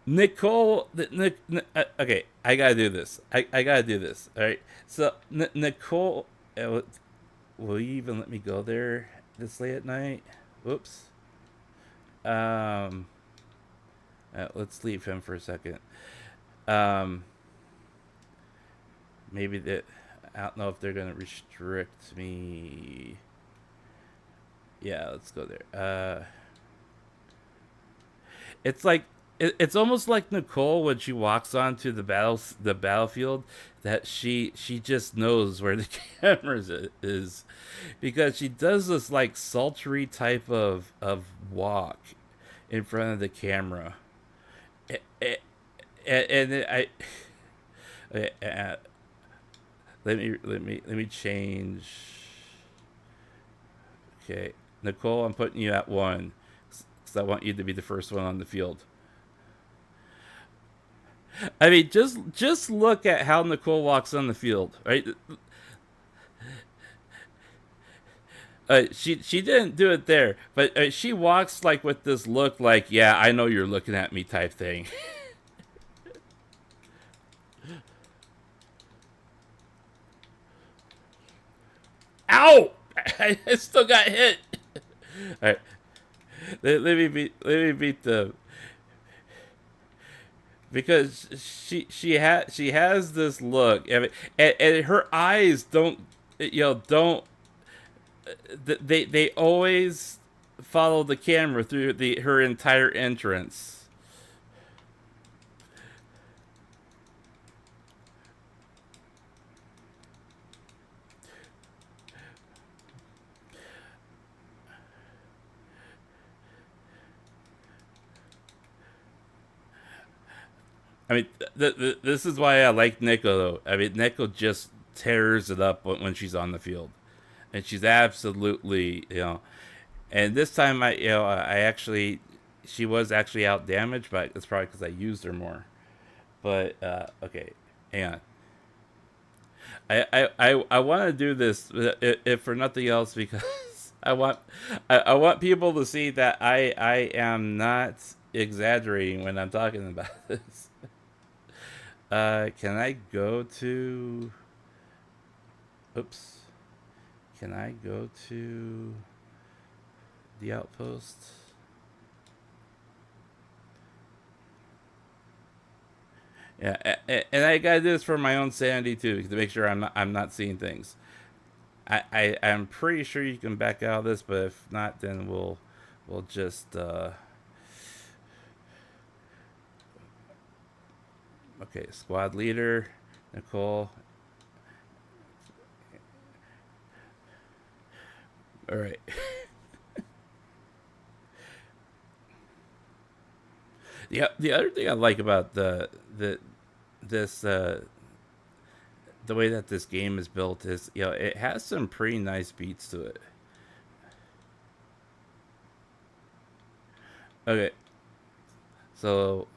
Nicole, okay, I gotta do this. I gotta do this. All right. So Nicole, will you even let me go there this late at night? Whoops. Let's leave him for a second. Maybe that. I don't know if they're gonna restrict me. Yeah, let's go there. It's like it's almost like Nicole when she walks onto the battlefield, that she just knows where the cameras is, because she does this like sultry type of walk in front of the camera. And let me change. Okay, Nicole, I'm putting you at 1 because I want you to be the first one on the field. I mean, just look at how Nicole walks on the field, right? She didn't do it there, but she walks like with this look, like, yeah, I know you're looking at me type thing. Ow! I still got hit. All right, let me beat the, because she has this look. I mean, and her eyes don't, don't, they always follow the camera through her entire entrance. I mean, this is why I like Nico, though. I mean, Nico just tears it up when she's on the field, and she's absolutely, And this time, she was actually out damaged, but it's probably because I used her more. But okay, hang on. I want to do this if for nothing else, because I want people to see that I am not exaggerating when I'm talking about this. Can I go to... Oops. Can I go to the outpost? Yeah, and I gotta do this for my own sanity too, to make sure I'm not seeing things. I'm pretty sure you can back out of this, but if not, then we'll just okay, squad leader, Nicole. All right. The other thing I like about the way that this game is built is, it has some pretty nice beats to it. Okay. So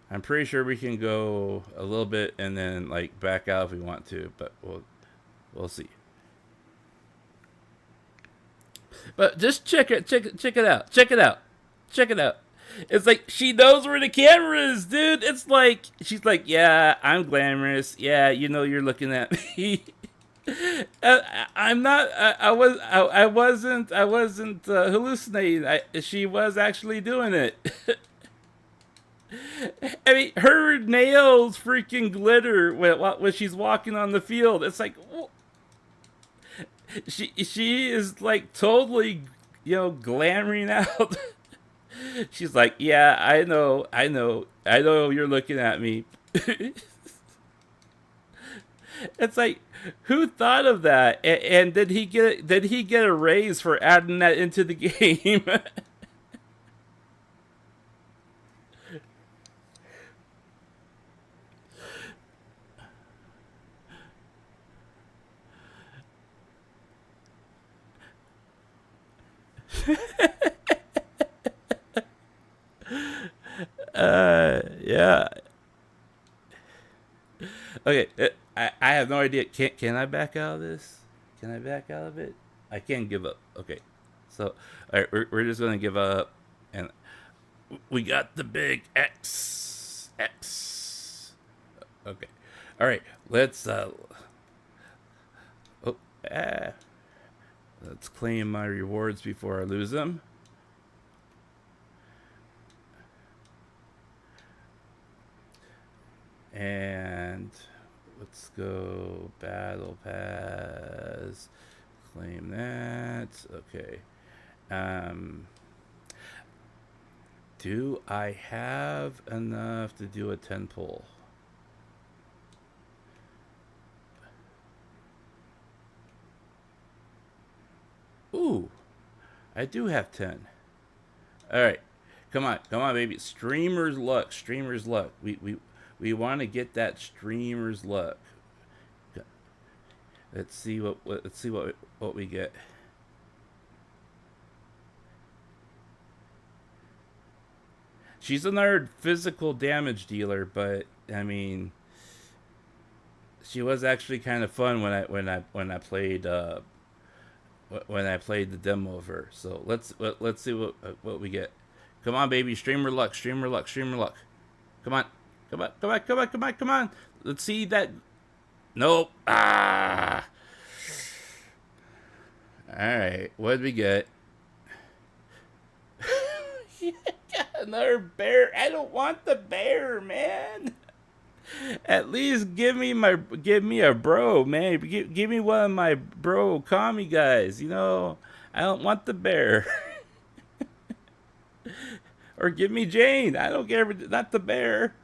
I'm pretty sure we can go a little bit and then like back out if we want to, but we'll see. But just check it out. It's like she knows where the camera is, dude. It's like she's like, yeah, I'm glamorous. Yeah, you're looking at me. I'm not. I wasn't hallucinating. She was actually doing it. I mean, her nails freaking glitter when she's walking on the field. It's like, she is like totally, glamoring out. She's like, yeah, I know you're looking at me. It's like, who thought of that? And did he get a raise for adding that into the game? Yeah. Okay, I have no idea. Can I back out of this? Can I back out of it? I can't give up. Okay, so all right, we're just gonna give up, and We got the big X. X. Okay. All right. Let's let's claim my rewards before I lose them. And let's go battle pass. Claim that. Okay. Do I have enough to do a 10 pull? Ooh, I do have 10. All right, come on, baby. Streamer's luck. Streamer's luck. We want to get that streamer's luck. Let's see what we get. She's another physical damage dealer, but I mean, she was actually kind of fun when I played the demo of her. So let's see what we get. Come on, baby, streamer luck, streamer luck, streamer luck. Come on, come on, come on, come on, come on, come on. Let's see that. Nope. Ah. All right, what did we get? Another bear. I don't want the bear, man. At least give me a bro, man. Give me one of my bro commie guys. You know, I don't want the bear. Or give me Jane. I don't care, not the bear.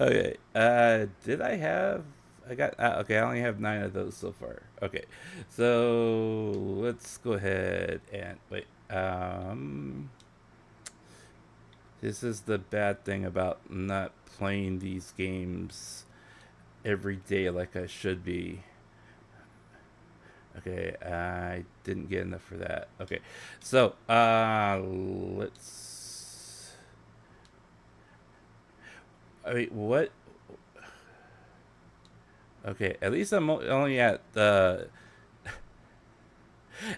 Okay. Did I have? I got. Okay, I only have 9 of those so far. Okay, so let's go ahead and wait. This is the bad thing about not playing these games every day like I should be. Okay, I didn't get enough for that. Okay, so let's. I mean, what? Okay, at least I'm only at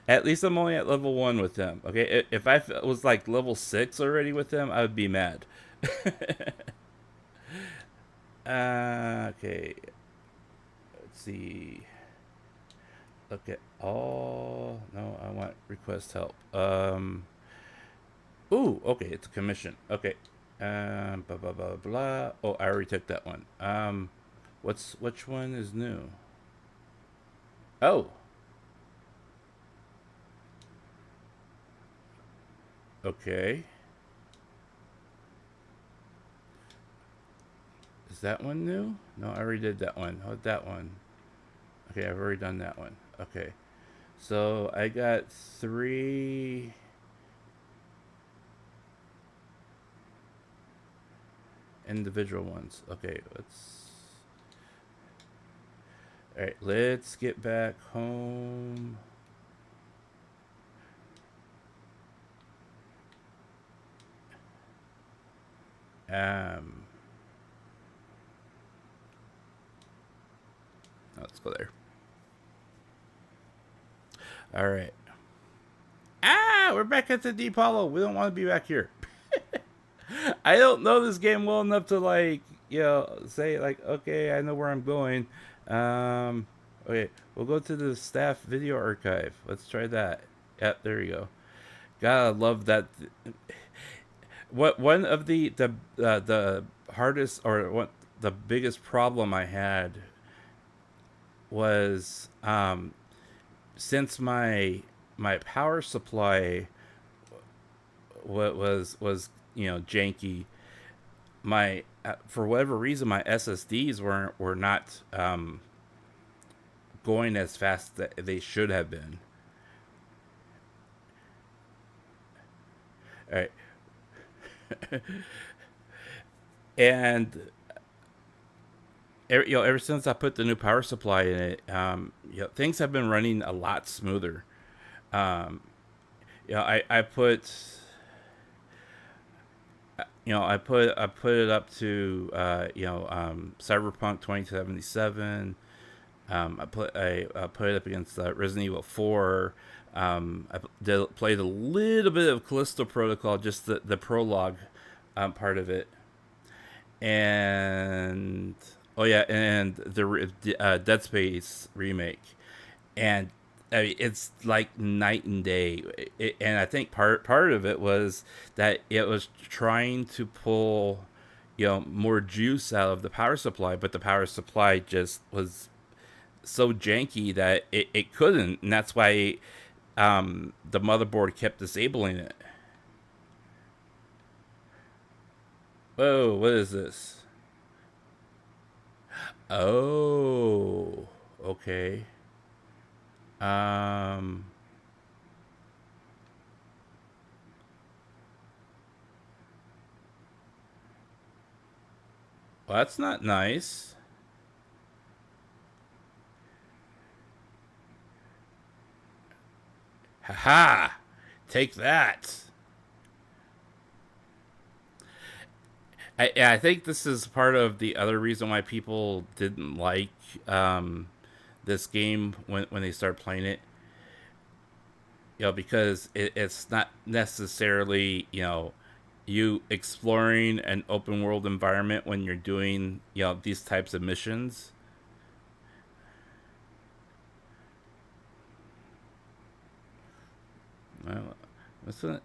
At least I'm only at level 1 with them. Okay, if I was like level 6 already with them, I would be mad. Okay. Let's see. Look at all. No, I want request help. Ooh, okay, it's a commission. Okay. Blah blah blah blah. Oh, I already took that one. Which one is new? Oh. Okay. Is that one new? No, I already did that one. Oh, that one. Okay, I've already done that one. Okay. So I got 3 individual ones. Okay, Alright, let's get back home. Let's go there. All right. We're back at the Deep Hollow. We don't want to be back here. I don't know this game well enough to say okay, I know where I'm going. Okay, we'll go to the staff video archive. Let's try that. Yep, there you go. Gotta love that. One of the hardest, or the biggest problem I had was since my power supply was janky, my for whatever reason my SSDs were not going as fast as they should have been. All right. And ever since I put the new power supply in it, things have been running a lot smoother. I put it up to Cyberpunk 2077. I put it up against Resident Evil 4. Played a little bit of Callisto Protocol, just the prologue part of it, and oh yeah, and the Dead Space remake, and I mean, it's like night and day. And I think part of it was that it was trying to pull, more juice out of the power supply, but the power supply just was so janky that it couldn't, and that's why the motherboard kept disabling it. Whoa, what is this? Oh, okay. Well, that's not nice. Haha! Take that! I think this is part of the other reason why people didn't like this game when they start playing it. Because it's not necessarily, you exploring an open world environment when you're doing, these types of missions. Well, what's it?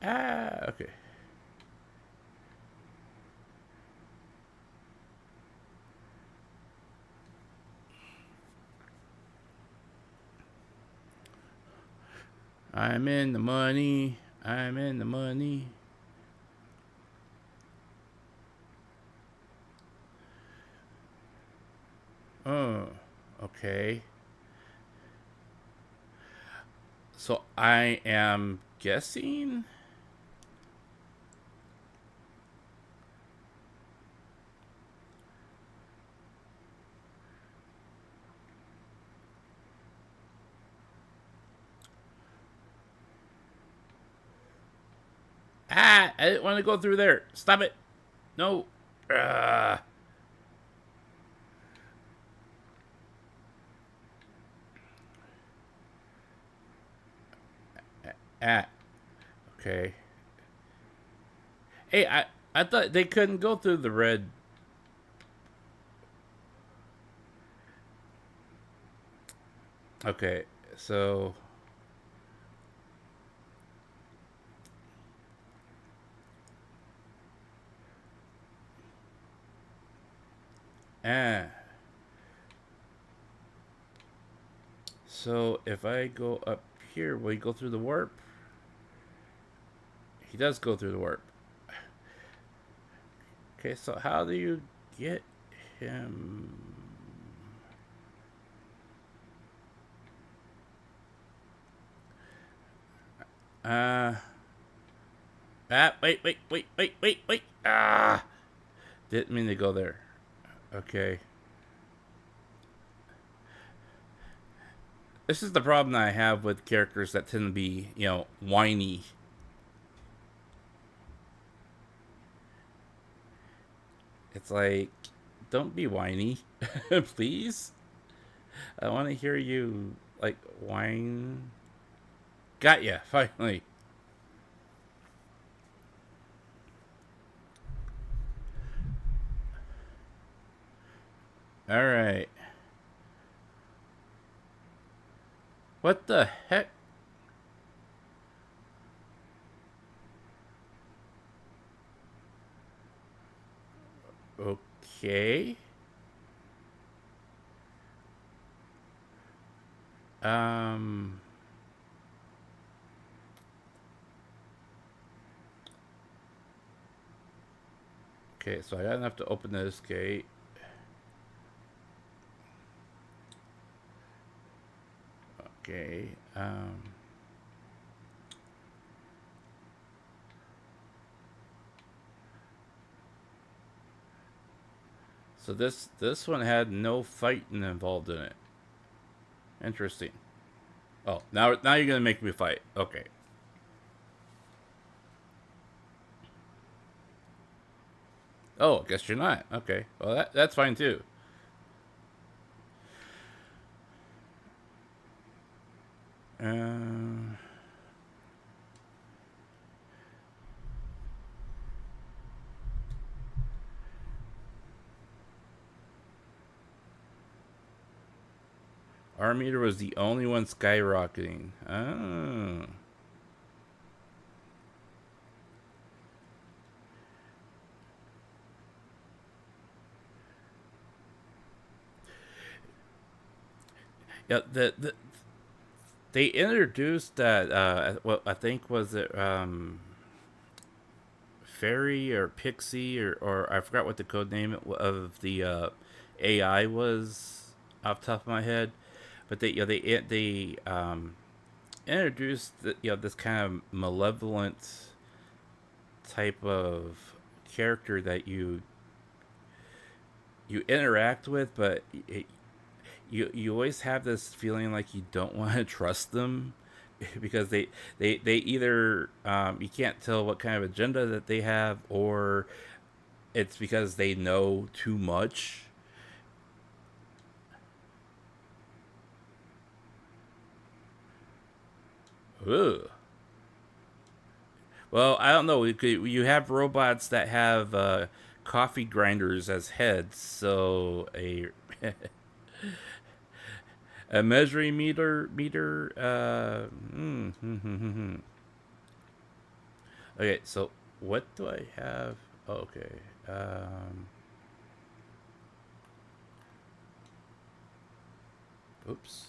Ah, okay. I'm in the money. I'm in the money. Oh, okay. So I am guessing. Ah, I didn't want to go through there. Stop it. No. Ah. Ah. Okay. Hey, I thought they couldn't go through the red. Okay, so. Ah. So if I go up here, will he go through the warp? He does go through the warp. Okay, so how do you get him? Wait. Ah! Didn't mean to go there. Okay. This is the problem that I have with characters that tend to be, whiny. It's like, don't be whiny, please. I want to hear you, like, whine. Got ya, finally. All right. What the heck? Okay. Okay, so I got enough to open this gate. Okay, so this one had no fighting involved in it. Interesting. Oh, now you're gonna make me fight. Okay. Oh, I guess you're not. Okay. Well, that's fine too. Uh, our meter was the only one skyrocketing. Oh. Yeah, they introduced that what I think was it fairy or pixie or I forgot what the code name of the AI was off the top of my head, but they introduced this kind of malevolent type of character that you interact with, but you always have this feeling like you don't want to trust them because they either you can't tell what kind of agenda that they have, or it's because they know too much. Ugh. Well, I don't know. You have robots that have coffee grinders as heads, so a measuring meter. Okay, so what do I have? Oh, okay. Oops.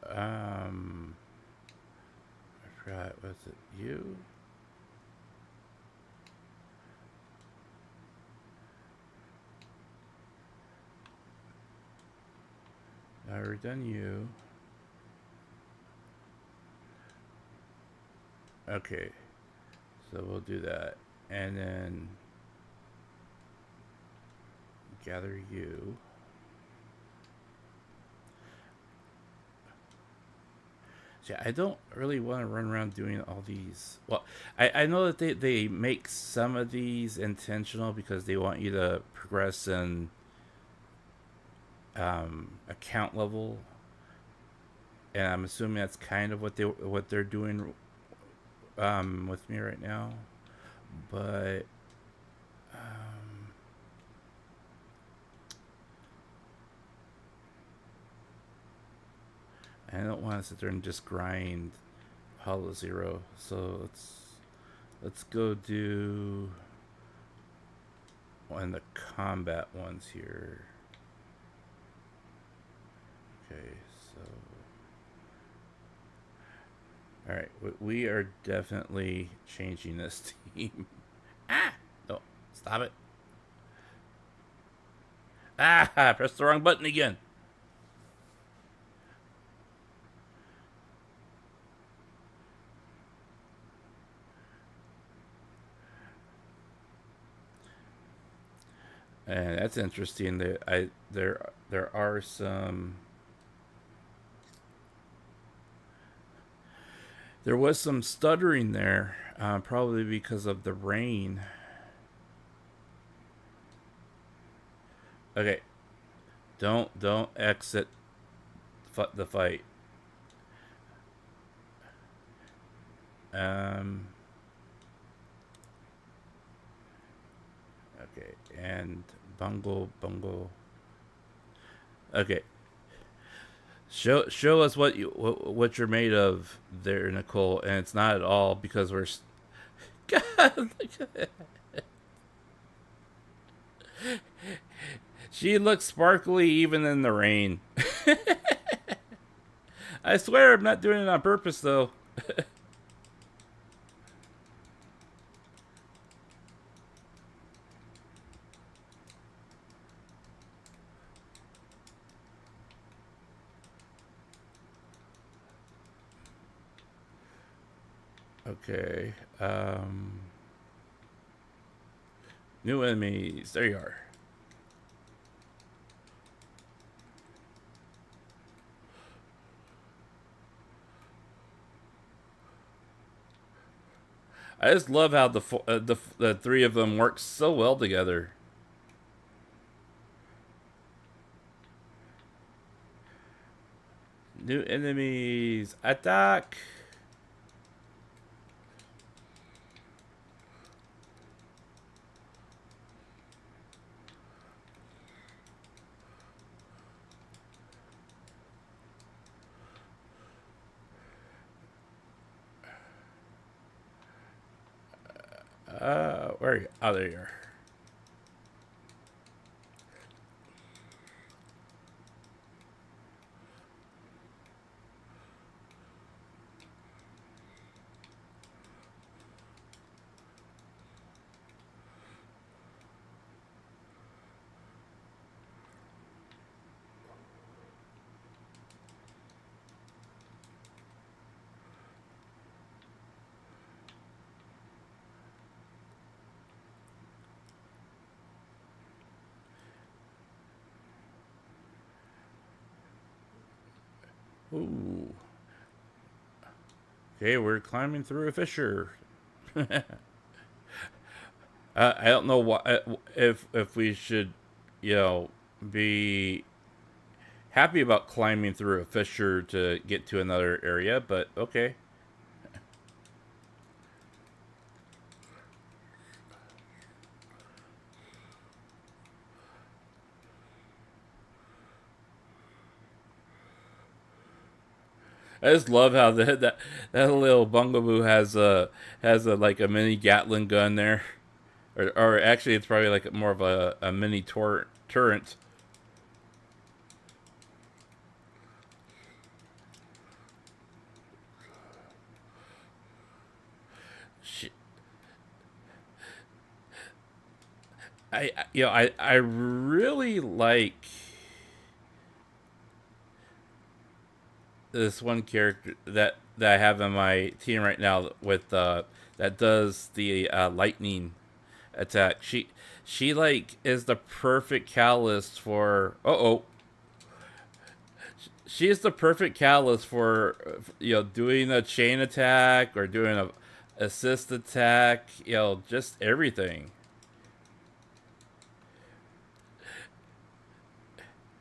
I forgot. Was it you? I already done you. Okay, so we'll do that, and then gather you. Yeah, I don't really want to run around doing all these. Well, I know that they make some of these intentional because they want you to progress in account level, and I'm assuming that's kind of what they're doing with me right now. But I don't want to sit there and just grind Hollow Zero. So let's go do one of the combat ones here. Okay, so all right, we are definitely changing this team. Ah, no, stop it! Ah, I pressed the wrong button again. And that's interesting. That there are some. There was some stuttering there, probably because of the rain. Okay, don't exit the fight. Okay, and bungle. Okay, show us what you're made of there, Nicole, and it's not at all because we're. God, she looks sparkly even in the rain. I swear I'm not doing it on purpose though. Okay. New enemies. There you are. I just love how the three of them work so well together. New enemies attack. Where are you? Oh, there you are. Ooh. Okay, we're climbing through a fissure. I don't know if we should, you know, be happy about climbing through a fissure to get to another area, but okay. I just love how that little bungaboo has a like a mini Gatling gun there, or actually it's probably like more of a mini turret. She, I really like this one character that I have in my team right now with that does the lightning attack. She like is the perfect catalyst for she is the perfect catalyst for doing a chain attack or doing a assist attack, just everything.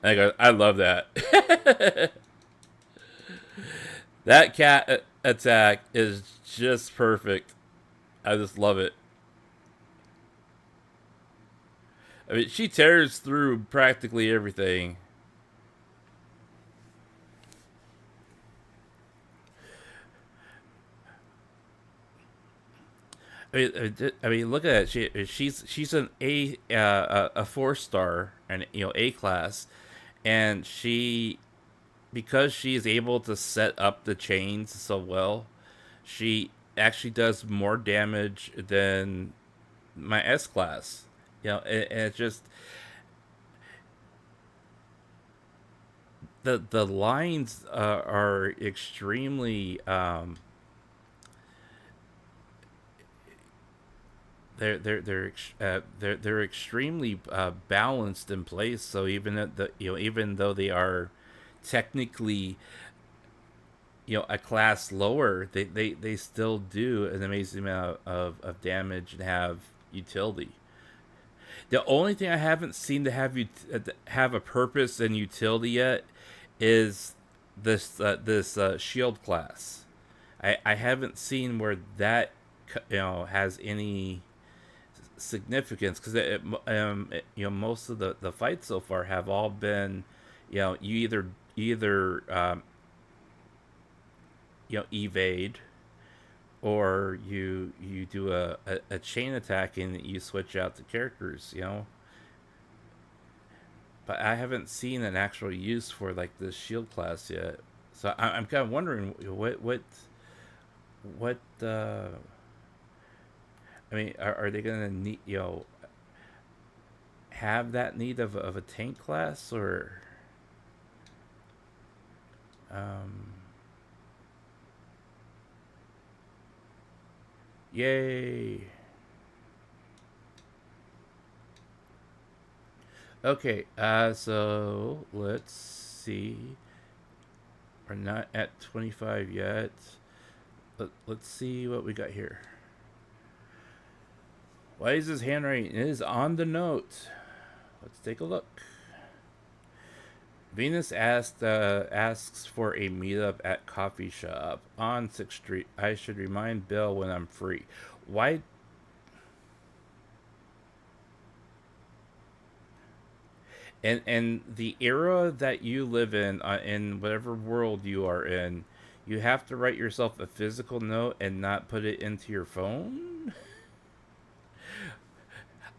I love that. That cat attack is just perfect. I just love it. I mean, she tears through practically everything. I mean, look at it. She's an a 4-star and A class, and because she's able to set up the chains so well, she actually does more damage than my S class. And it's just the lines are extremely they're extremely balanced in place. So even though they are technically a class lower, they still do an amazing amount of damage and have utility. The only thing I haven't seen to have a purpose and utility yet is this shield class. I haven't seen where that has any significance, because most of the fights so far have all been you either evade, or you do a chain attack and you switch out the characters, but I haven't seen an actual use for like the shield class yet. So I'm kind of wondering what I mean, are they gonna need have that need of a tank class, or yay. Okay, so let's see. We're not at 25 yet. Let's see what we got here. Why is his handwriting? It is on the note. Let's take a look. Venus asks for a meetup at coffee shop on 6th Street. I should remind Bill when I'm free. Why? And the era that you live in whatever world you are in, you have to write yourself a physical note and not put it into your phone?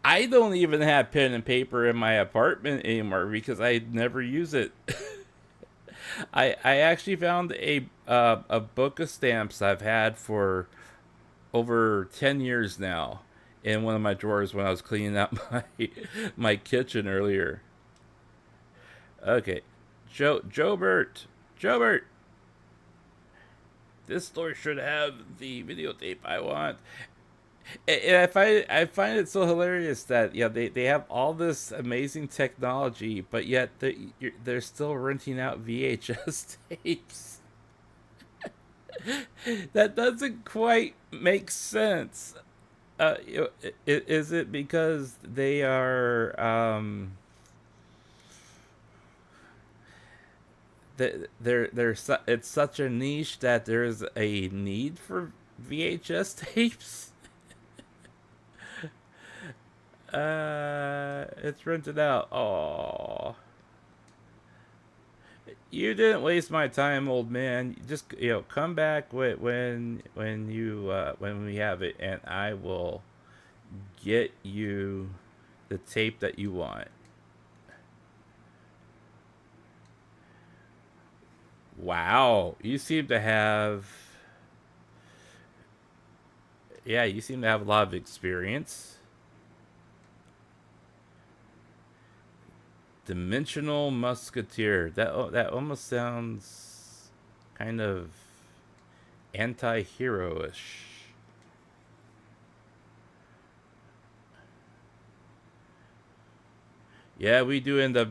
I don't even have pen and paper in my apartment anymore because I never use it. I actually found a book of stamps I've had for over 10 years now in one of my drawers when I was cleaning out my kitchen earlier. Okay, Jobert, this store should have the videotape I want. And I find it so hilarious that they have all this amazing technology, but yet they're still renting out VHS tapes. That doesn't quite make sense. Is it because they are it's such a niche that there's a need for VHS tapes? It's rented out. Oh, you didn't waste my time, old man. Just come back when we have it, and I will get you the tape that you want. Wow, you seem to have a lot of experience. Dimensional Musketeer. That almost sounds kind of anti-hero-ish. Yeah, we do end up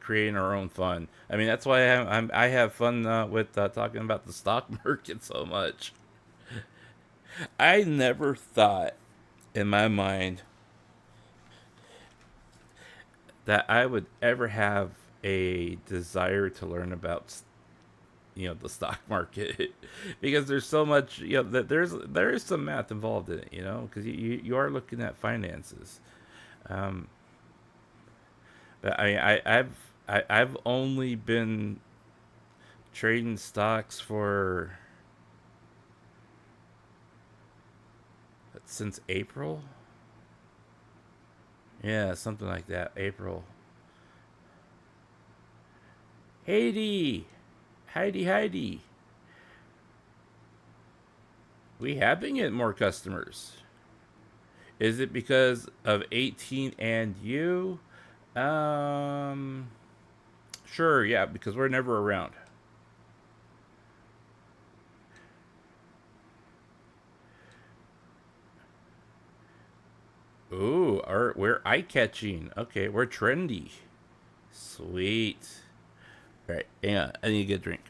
creating our own fun. I mean, that's why I have fun with talking about the stock market so much. I never thought in my mind that I would ever have a desire to learn about the stock market because there's so much that there is some math involved in it, because you are looking at finances. But I've only been trading stocks for since April. Yeah, something like that. April. Heidi. We have been getting more customers. Is it because of 18 and you? Sure, yeah, because we're never around. Ooh, we're eye-catching. Okay, we're trendy. Sweet. All right, hang on. I need to get a drink.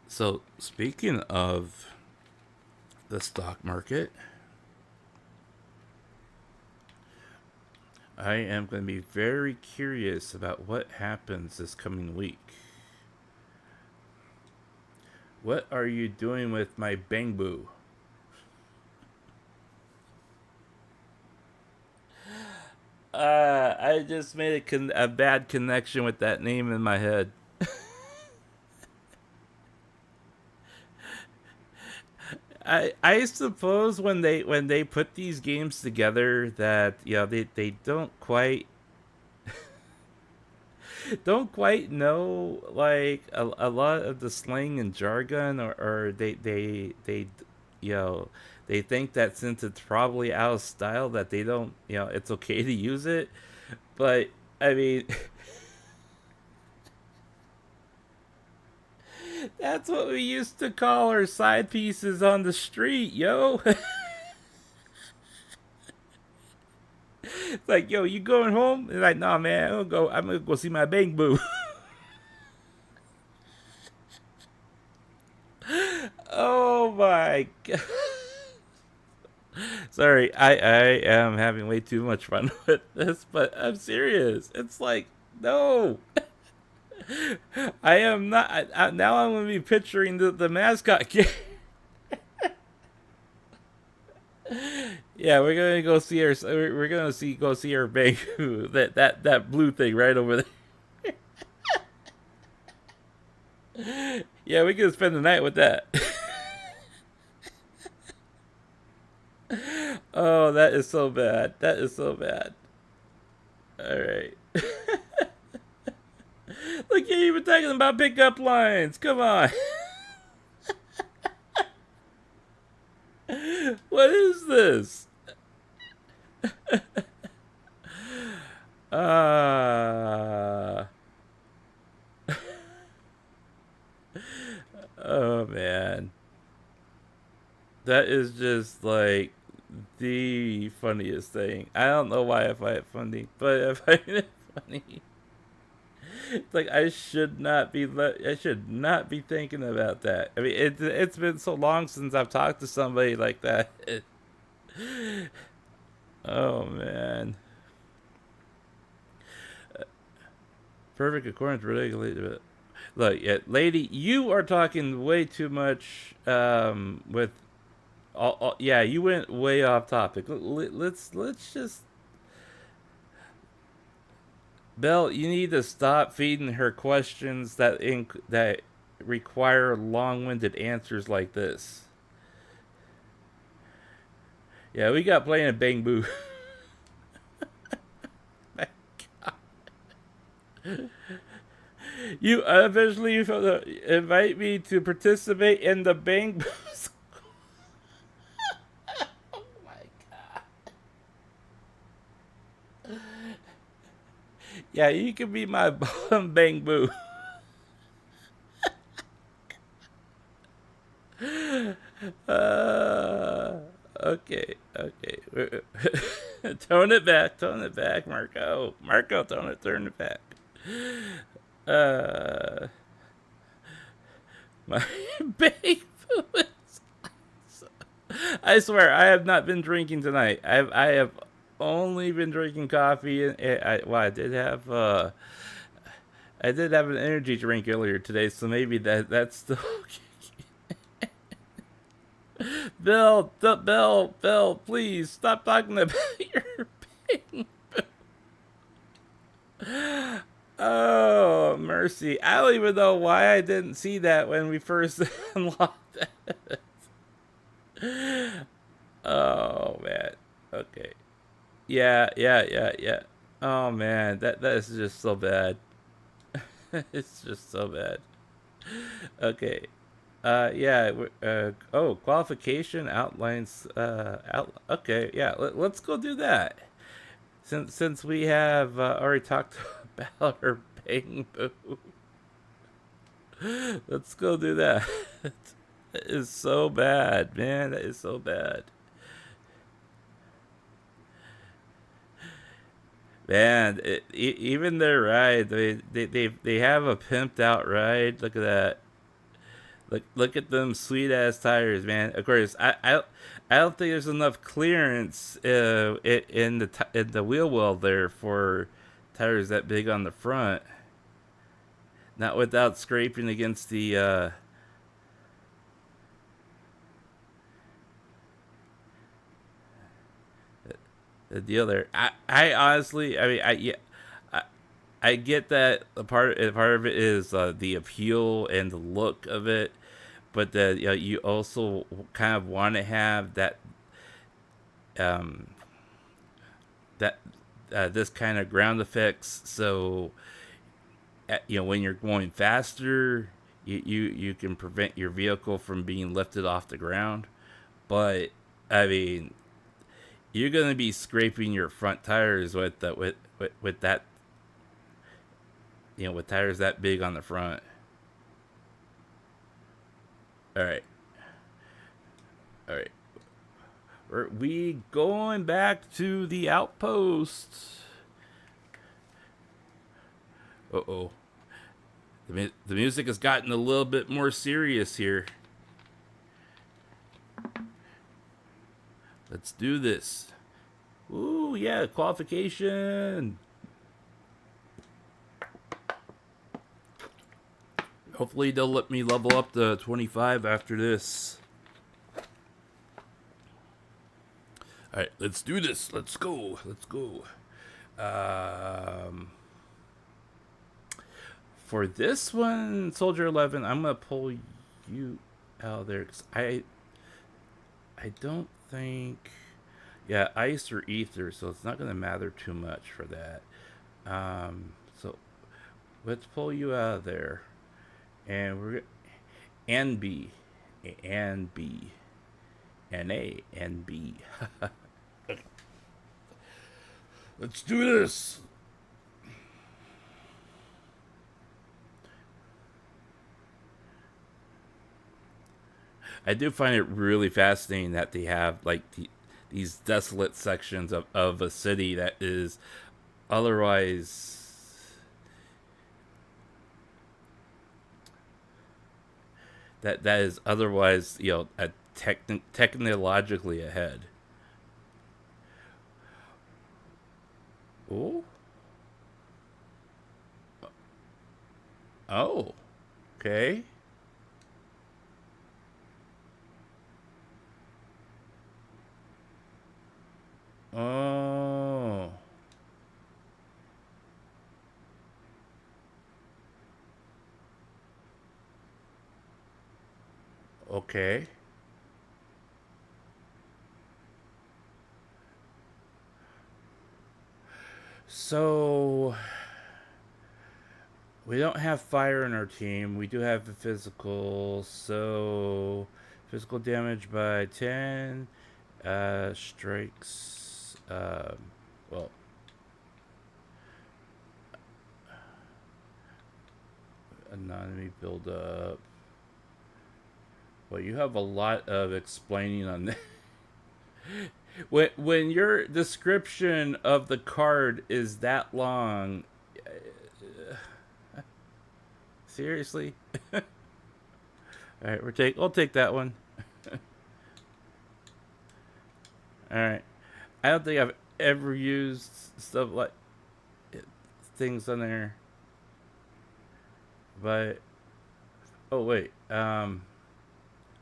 So, speaking of the stock market, I am going to be very curious about what happens this coming week. What are you doing with my Bang Boo? I just made a bad connection with that name in my head. I suppose when they put these games together that they don't quite know like a lot of the slang and jargon, or they they think that since it's probably out of style that they don't it's okay to use it. But I mean that's what we used to call our side pieces on the street, yo. Like, yo, you going home? And like, nah, man, I'm gonna go see my bang boo. Oh my god. Sorry, I am having way too much fun with this, but I'm serious. It's like, no. I am not. Now I'm going to be picturing the mascot game. Yeah, we're going to go see our. We're going to go see our bang boo. That blue thing right over there. Yeah, we can spend the night with that. Oh, that is so bad. That is so bad. Alright. Look, you're even talking about pickup lines. Come on. What is this? Oh, man. That is just like the funniest thing. I don't know why I find it funny, but I find it funny. It's like I should not be thinking about that. I mean, it's been so long since I've talked to somebody like that. Oh man. Perfect accordance regulated. Look, yeah, lady, you are talking way too much with yeah, you went way off topic. Let's just Belle, you need to stop feeding her questions that require long-winded answers like this. Yeah, we got playing a bang boo. You eventually invite me to participate in the bang boos. Oh my god. Yeah, you can be my bottom bang boo. Okay. Tone it back, Marko. Marko, turn it back. My bang boo is awesome. I swear, I have not been drinking tonight. I have only been drinking coffee, and I did have an energy drink earlier today, so maybe that's still okay. Bill, please stop talking about your bang boo. Oh, mercy. I don't even know why I didn't see that when we first unlocked it. Oh, man. Okay. Yeah. Oh, man. That is just so bad. It's just so bad. Okay. Yeah. Qualification outlines. Okay. Yeah. Let's go do that. Since we have already talked about her bang boo, let's go do that. That is so bad, man. That is so bad. Man, even their ride, they have a pimped out ride. Look at that. Look at them sweet ass tires, man. Of course, I don't think there's enough clearance in the wheel well there for tires that big on the front. Not without scraping against the deal there. I honestly, I mean, I get that part of it is the appeal and the look of it, but that you also kind of want to have that this kind of ground effects, so when you're going faster, you can prevent your vehicle from being lifted off the ground. But I mean, you're gonna be scraping your front tires with that, with that, with tires that big on the front. All right. We going back to the outpost. Uh-oh. The music has gotten a little bit more serious here. Let's do this. Ooh, yeah, qualification. Hopefully they'll let me level up to 25 after this. Alright, let's do this. Let's go. Let's go. For this one, Soldier 11, I'm going to pull you out there. 'Cause I don't think... Yeah, ice or ether, so it's not going to matter too much for that. So let's pull you out of there. And we're... And B. And B. And A. And B. Let's do this! I do find it really fascinating that they have like these desolate sections of a city that is otherwise that is otherwise, you know, technologically ahead. Oh. Oh. Okay. Oh. Okay. So we don't have fire in our team. We do have the physical. So physical damage by 10. Strikes. Well. Anatomy build up. Well, you have a lot of explaining on that. When your description of the card is that long, seriously? All right, I'll take that one. All right, I don't think I've ever used stuff like things on there, but oh wait,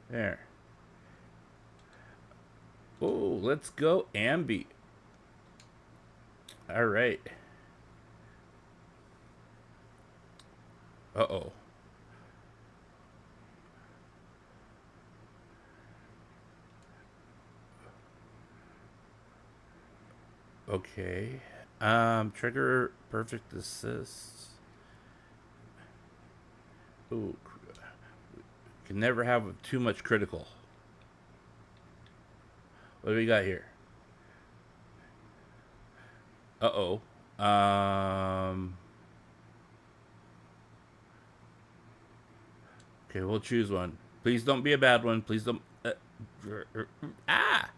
there. Oh, let's go Ambi. All right. Uh-oh. Okay. Trigger perfect assist. Ooh. Can never have too much critical. What do we got here? Uh-oh. Okay, we'll choose one. Please don't be a bad one. Please don't... ah!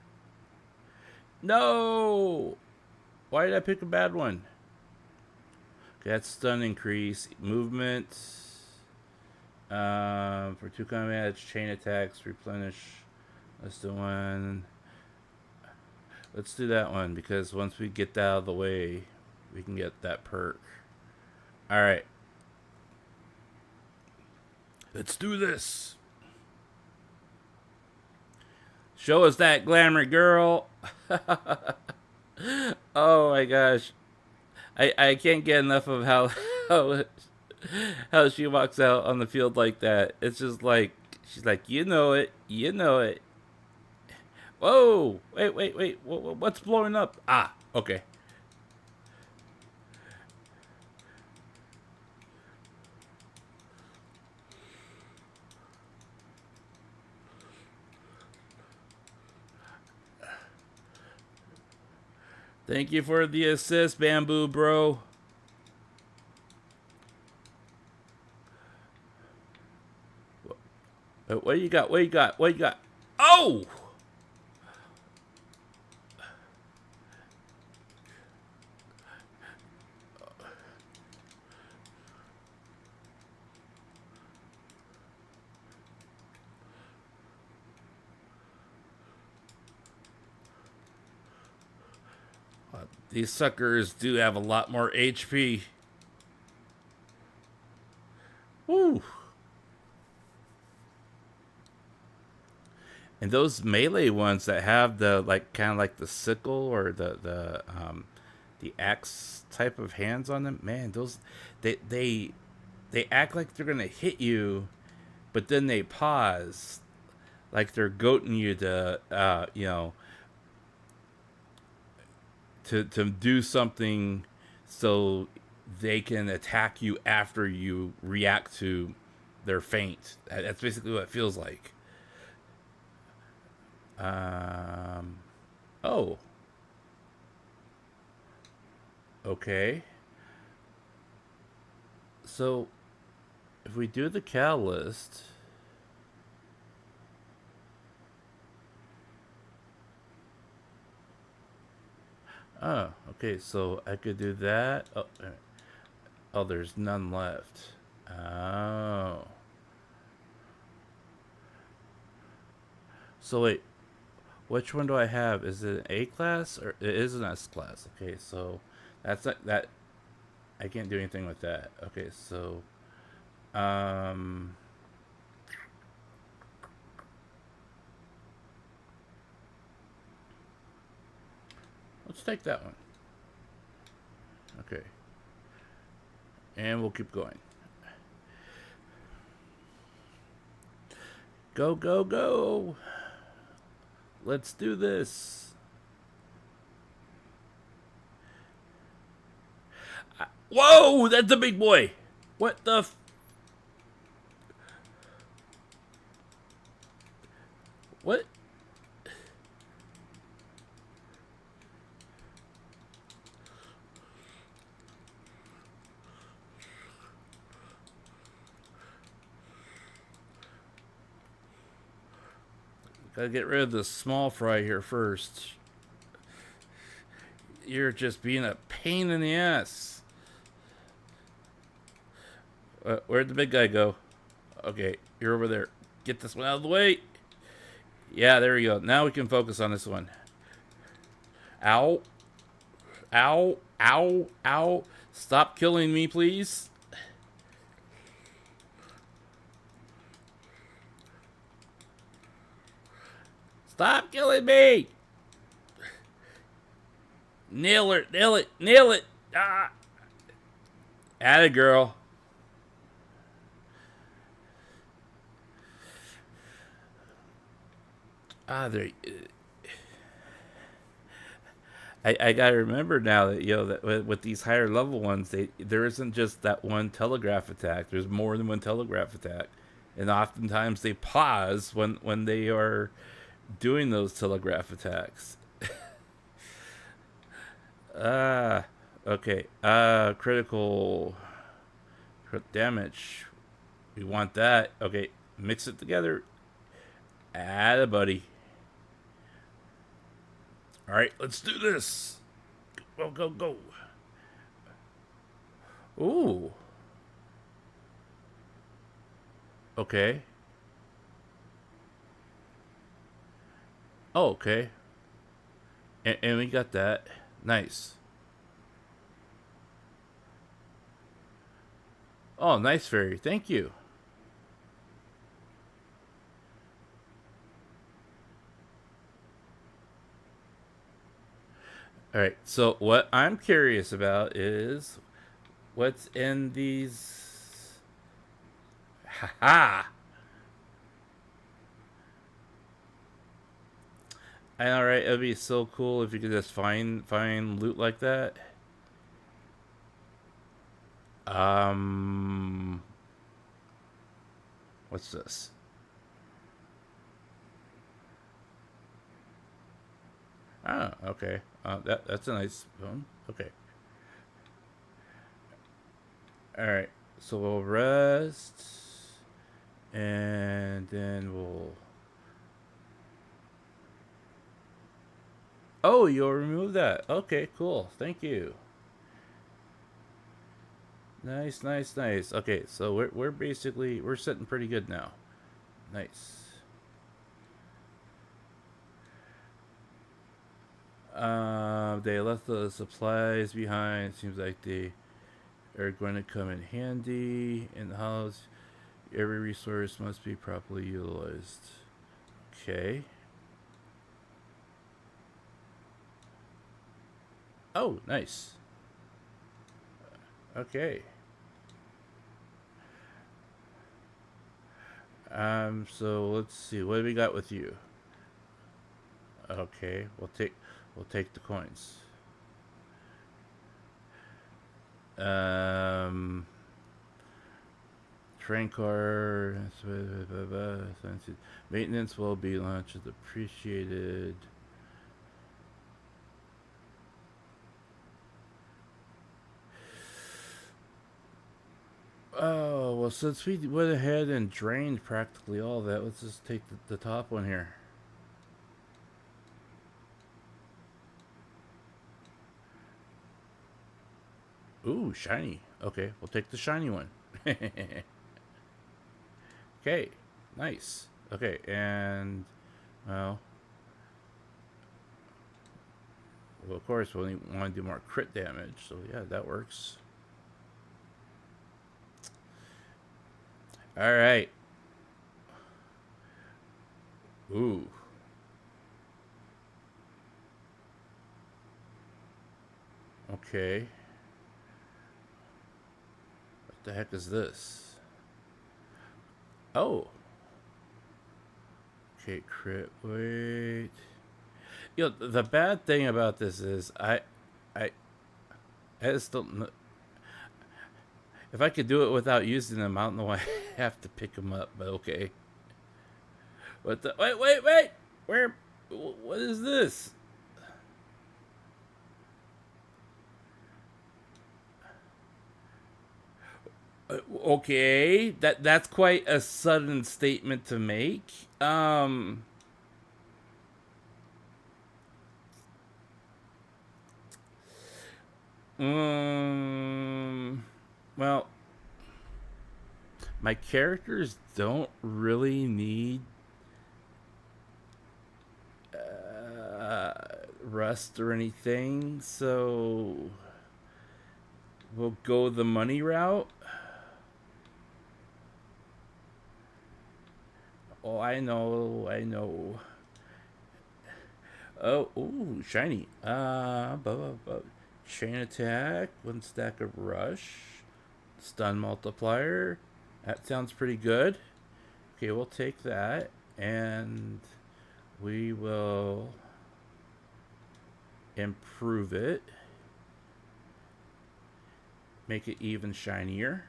No! Why did I pick a bad one? Okay, that's stun increase. Movement. For 2 combats, chain attacks, replenish. Let's do one. Let's do that one, because once we get that out of the way, we can get that perk. Alright. Let's do this. Show us that glamour, girl. Oh my gosh. I can't get enough of how she walks out on the field like that. It's just like, she's like, you know it. You know it. Whoa! Wait. What's blowing up? Ah, okay. Thank you for the assist, Bamboo Bro. What you got? What you got? Oh! These suckers do have a lot more HP. Woo! And those melee ones that have the like kind of like the sickle or the axe type of hands on them, man, those they act like they're gonna hit you, but then they pause, like they're goading you to to do something so they can attack you after you react to their feint. That's basically what it feels like. Oh. Okay. So, if we do the catalyst... Oh, okay, so I could do that. Oh, there's none left. Oh. So wait, which one do I have? Is it an A class or it is an S class? Okay, so that's not, that I can't do anything with that. Okay, so let's take that one. Okay. And we'll keep going. Go, go, go. Let's do this. Whoa, that's a big boy. What the what? Gotta get rid of the small fry here first. You're just being a pain in the ass. Where'd the big guy go? Okay, you're over there. Get this one out of the way. Yeah, there we go. Now we can focus on this one. Ow. Ow. Ow. Ow. Stop killing me, please. Stop killing me! Nail her, nail it, nail it! Ah! Atta girl. There. I gotta remember now that that with these higher level ones, there isn't just that one telegraph attack. There's more than one telegraph attack, and oftentimes they pause when they are doing those telegraph attacks. Okay. Critical damage. We want that. Okay, mix it together. Atta buddy. Alright, let's do this. Go, go, go. Ooh. Okay. Oh, okay. And we got that. Nice. Oh, nice fairy. Thank you. Alright, so what I'm curious about is what's in these... Ha-ha! I know, right? It'd be so cool if you could just find loot like that. What's this? Ah, okay. That's a nice phone. Okay. All right. So we'll rest, and then we'll. Oh, you'll remove that. Okay, cool. Thank you. Nice, nice, nice. Okay, so we're basically sitting pretty good now. Nice. They left the supplies behind. Seems like they are going to come in handy in the house. Every resource must be properly utilized. Okay. Oh, nice. Okay. So let's see. What do we got with you? Okay, we'll take the coins. Train car. Maintenance will be launched as appreciated. Oh, well, since we went ahead and drained practically all that, let's just take the top one here. Ooh, shiny. Okay, we'll take the shiny one. Okay, nice. Okay, and, well, of course, we want to do more crit damage, so yeah, that works. All right. Ooh. Okay. What the heck is this? Oh. Okay, crit. Wait. You know, the bad thing about this is I just don't know. If I could do it without using them, I don't know why I have to pick them up, but okay. What the? Wait! Where? What is this? Okay, that's quite a sudden statement to make. Well, my characters don't really need rust or anything, so we'll go the money route. Oh, I know. Oh, ooh, shiny. Chain attack, 1 stack of rush, stun multiplier. That sounds pretty good. Okay, we'll take that, and we will improve it. Make it even shinier.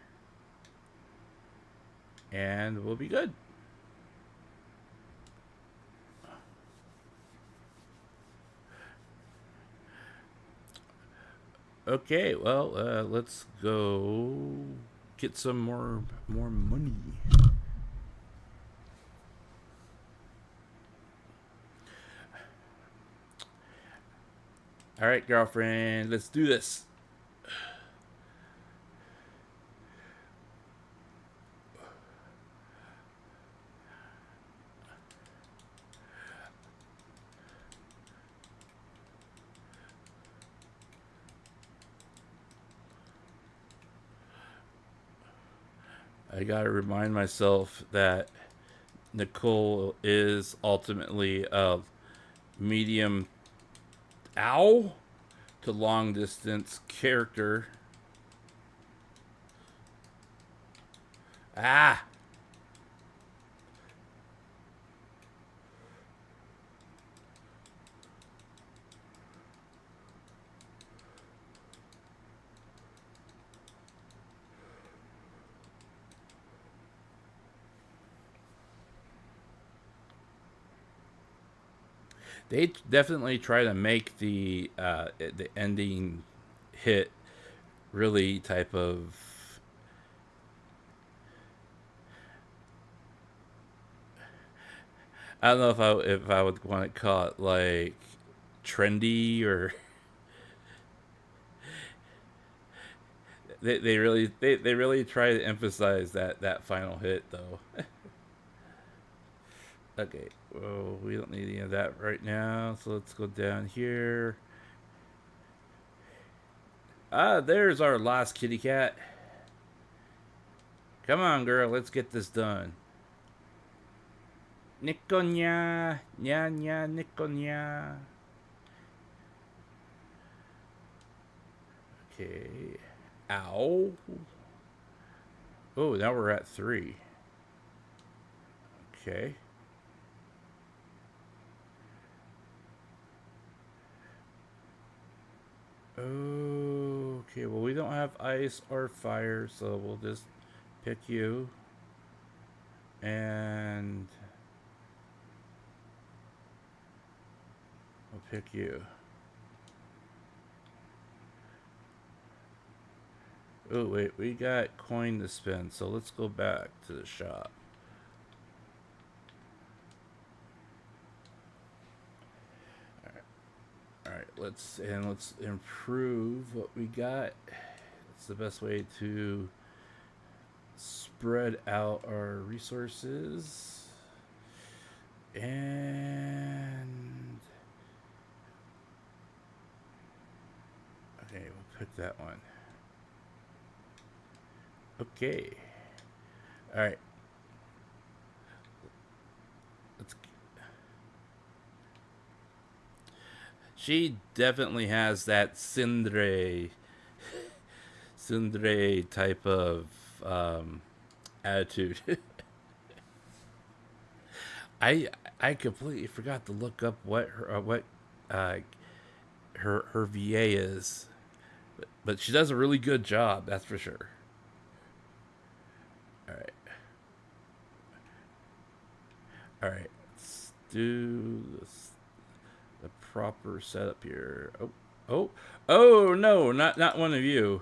And we'll be good. Okay, well, let's go get some more money. All right, girlfriend, let's do this. I gotta remind myself that Nicole is ultimately a medium to long distance character. Ah! They definitely try to make the ending hit really type of I don't know if I would want to call it like trendy or they really try to emphasize that final hit though. Okay, well, we don't need any of that right now, so let's go down here. Ah, there's our last kitty cat. Come on, girl, let's get this done. Nikonya, nya nya, nikonya. Okay. Ow. Oh, now we're at 3. Okay. Okay, well, we don't have ice or fire, so we'll just pick you. And we'll pick you. Oh, wait, we got coin to spend, so let's go back to the shop. Alright, let's improve what we got. It's the best way to spread out our resources. And okay, we'll pick that one. Okay. All right. She definitely has that tsundere type of attitude. I completely forgot to look up what her VA is, but she does a really good job, that's for sure. All right, let's do this, the proper setup here. Oh no, not one of you.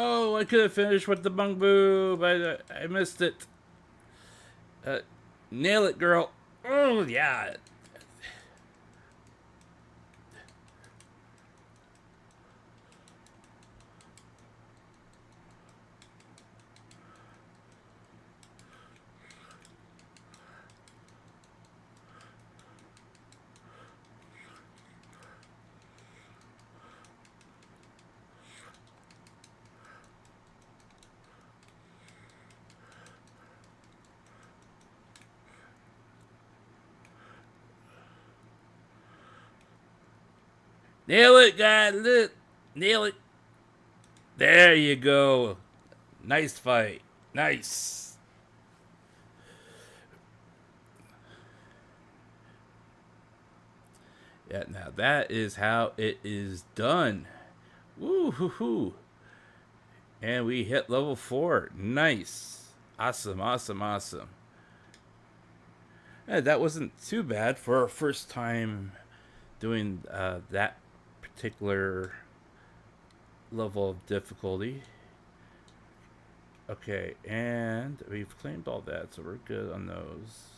Oh, I could have finished with the bung boob. I missed it. Nail it, girl. Oh, yeah. Nail it, guys. Nail it. There you go. Nice fight. Nice. Yeah, now that is how it is done. Woo hoo hoo. And we hit level 4. Nice. Awesome, awesome, awesome. Yeah, that wasn't too bad for our first time doing that particular level of difficulty. Okay, and we've claimed all that, so we're good on those.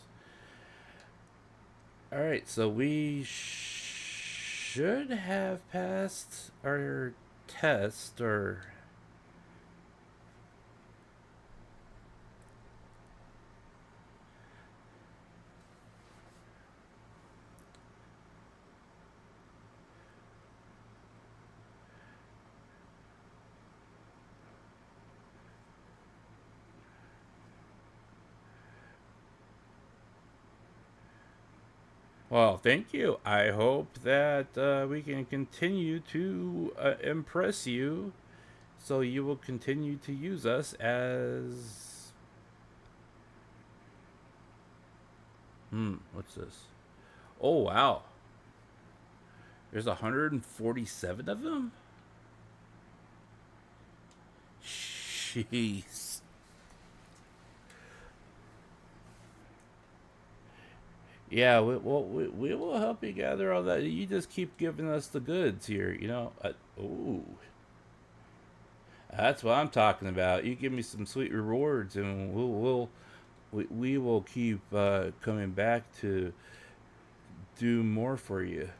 Alright, so we should have passed our test, or... Well, thank you. I hope that we can continue to impress you, so you will continue to use us as... what's this? Oh, wow. There's 147 of them? Jeez. Yeah, we will help you gather all that. You just keep giving us the goods here, you know. Ooh. That's what I'm talking about. You give me some sweet rewards, and we will keep coming back to do more for you.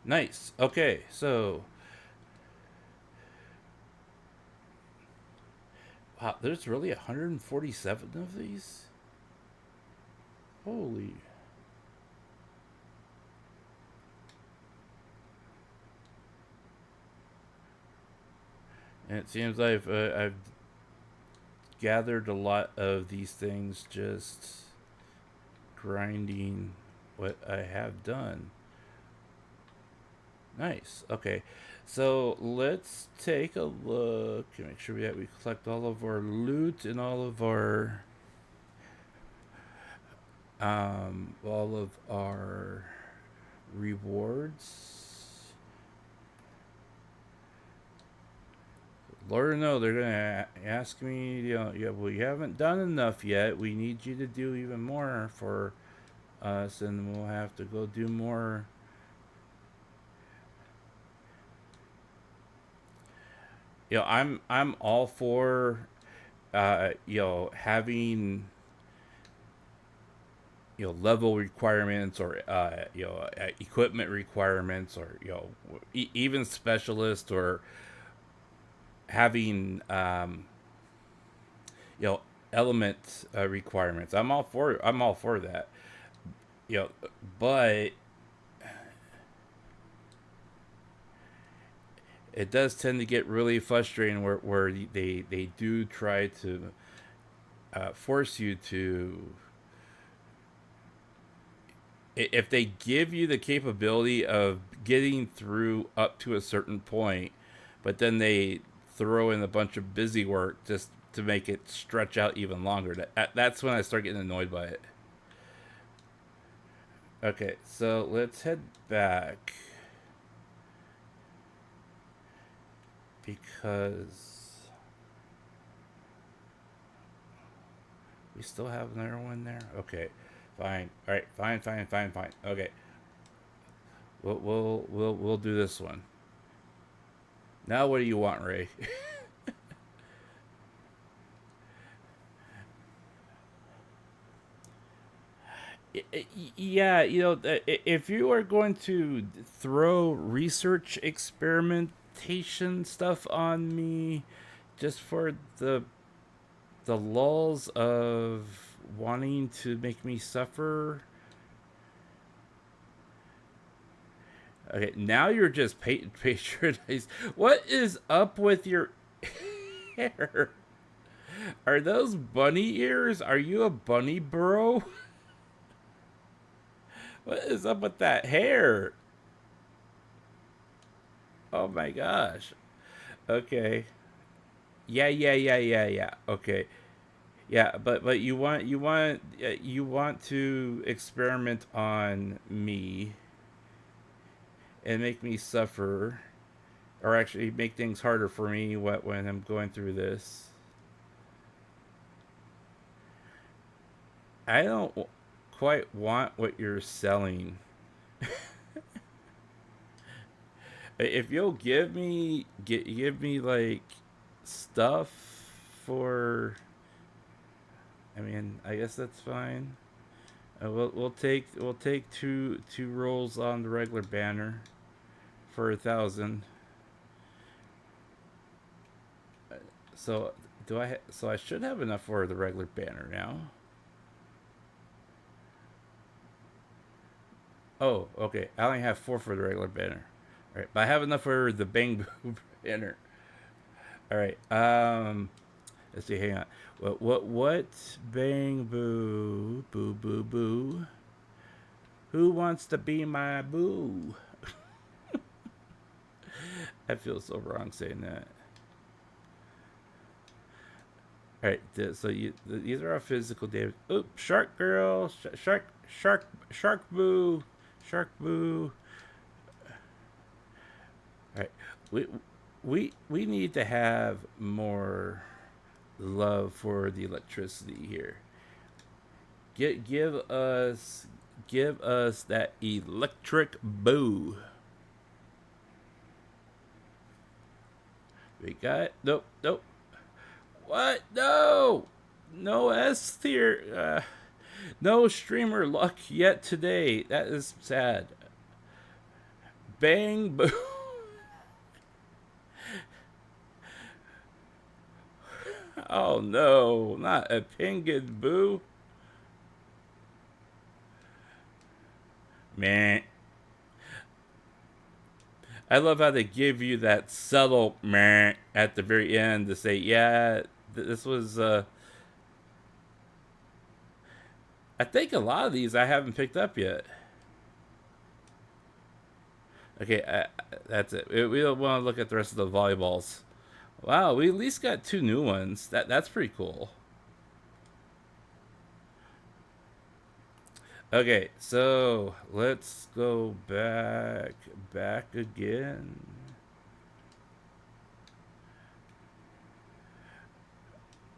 Nice. Okay, so wow, there's really 147 of these. Holy. And it seems I've gathered a lot of these things just grinding what I have done. Nice. Okay. So let's take a look and make sure that we collect all of our loot and all of our rewards. Lord, no, they're gonna ask me. Yeah, well, you haven't done enough yet. We need you to do even more for us, and we'll have to go do more. I'm all for having level requirements or equipment requirements, or even specialist, or having element requirements. I'm all for that. But it does tend to get really frustrating where they do try to force you to, if they give you the capability of getting through up to a certain point, but then they throw in a bunch of busy work just to make it stretch out even longer. That's when I start getting annoyed by it. Okay, so let's head back, because we still have another one there. Okay, fine. All right, fine. Okay, we'll do this one. Now, what do you want, Ray? Yeah, if you are going to throw research experimentation stuff on me just for the lulls of wanting to make me suffer. Okay, now you're just patronized. What is up with your hair? Are those bunny ears? Are you a bunny bro? What is up with that hair? Oh my gosh. Okay. Yeah. Okay. Yeah, but you want to experiment on me and make me suffer, or actually make things harder for me when I'm going through this. I don't quite want what you're selling. If you'll give me like stuff for, I mean, I guess that's fine. We'll take two rolls on the regular banner for 1,000. So so I should have enough for the regular banner now. Oh, okay. I only have 4 for the regular banner. All right, but I have enough for the bang boo banner. All right. Let's see. Hang on. What bang boo boo? Who wants to be my boo? I feel so wrong saying that. All right. So these are our physical damage. Oop! Shark girl. Shark boo. Shark boo. All right. We need to have more love for the electricity here. Give us that electric boo. We got nope, nope. What? No, no S tier. No streamer luck yet today. That is sad. Bang boo. Oh no, not a pinged boo. Man. I love how they give you that subtle meh at the very end to say, yeah, this was, I think a lot of these I haven't picked up yet. Okay, that's it. We don't want to look at the rest of the volleyballs. Wow, we at least got 2 new ones. That's pretty cool. Okay, so let's go back again.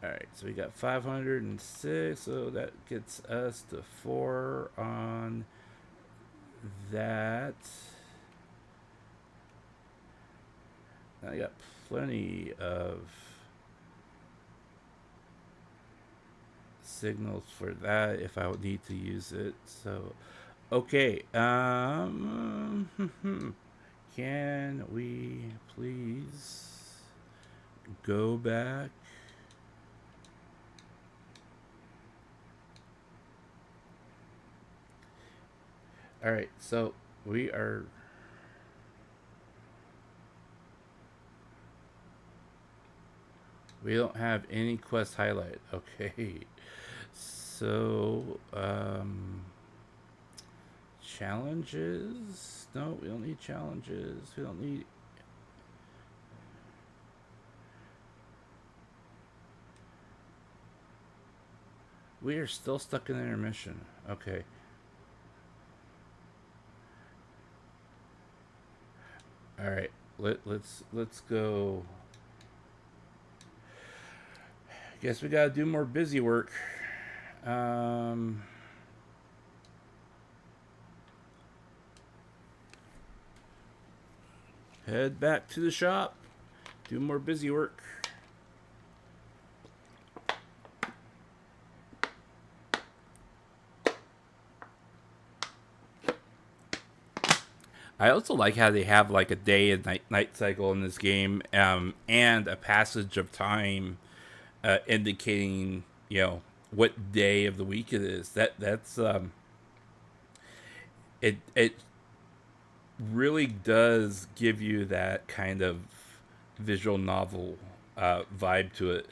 Alright, so we got 506, so that gets us to 4 on that. I got plenty of signals for that if I would need to use it. So, okay. Can we please go back? All right. So we don't have any quest highlight. Okay. So, challenges? No, we don't need challenges. We don't need... We are still stuck in intermission. Okay. All right. Let's go. Guess we gotta do more busy work. Head back to the shop. Do more busy work. I also like how they have like a day and night cycle in this game, and a passage of time indicating, you know, what day of the week it is. That's it really does give you that kind of visual novel vibe to it.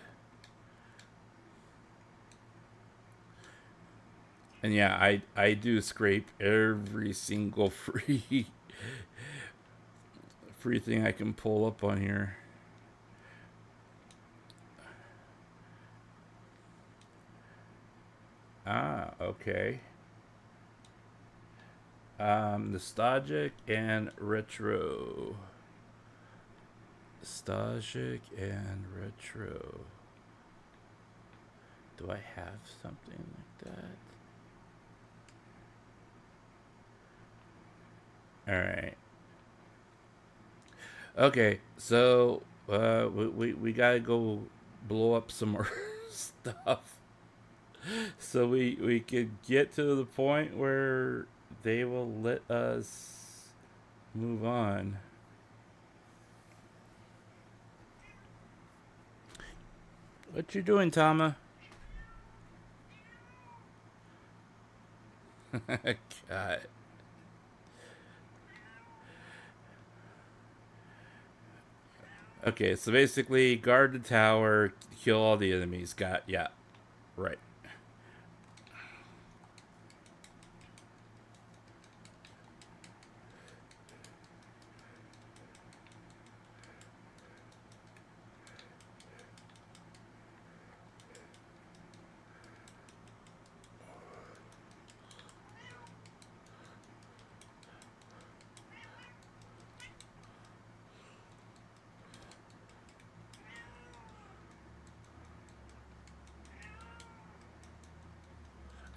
And yeah, I do scrape every single free thing I can pull up on here. Ah, okay. Nostalgic and retro. Nostalgic and retro. Do I have something like that? All right. Okay, so we gotta go blow up some more stuff, so we could get to the point where they will let us move on. What you doing, Tama? God. Okay, so basically, guard the tower, kill all the enemies. Yeah, right.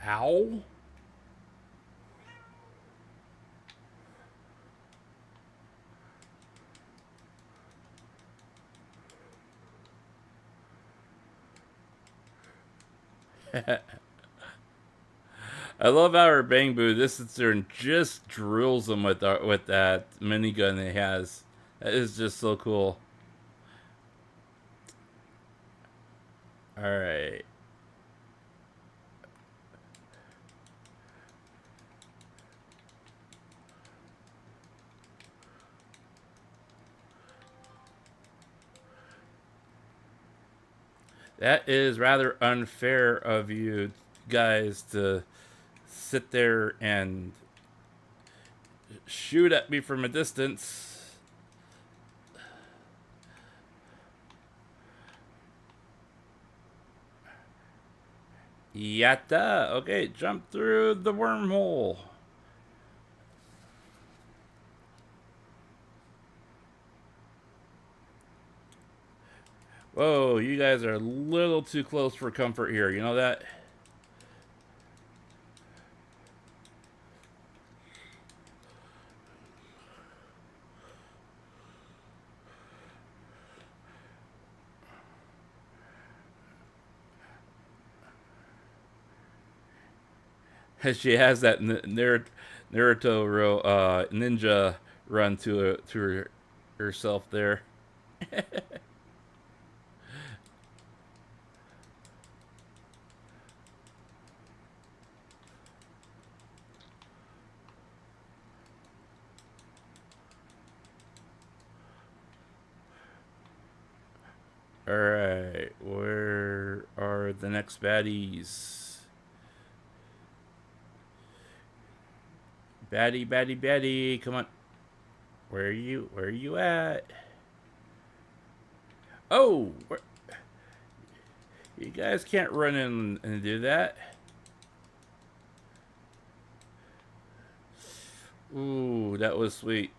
Ow. I love how our Bang Boo, this sits there and just drills him with that minigun he has. That is just so cool. Alright. That is rather unfair of you guys to sit there and shoot at me from a distance. Yatta! Okay, jump through the wormhole. Whoa, you guys are a little too close for comfort here, you know that? She has that Naruto ninja run to herself there. Alright, where are the next baddies? Baddie, come on. Where are you? Where are you at? Oh! You guys can't run in and do that. Ooh, that was sweet.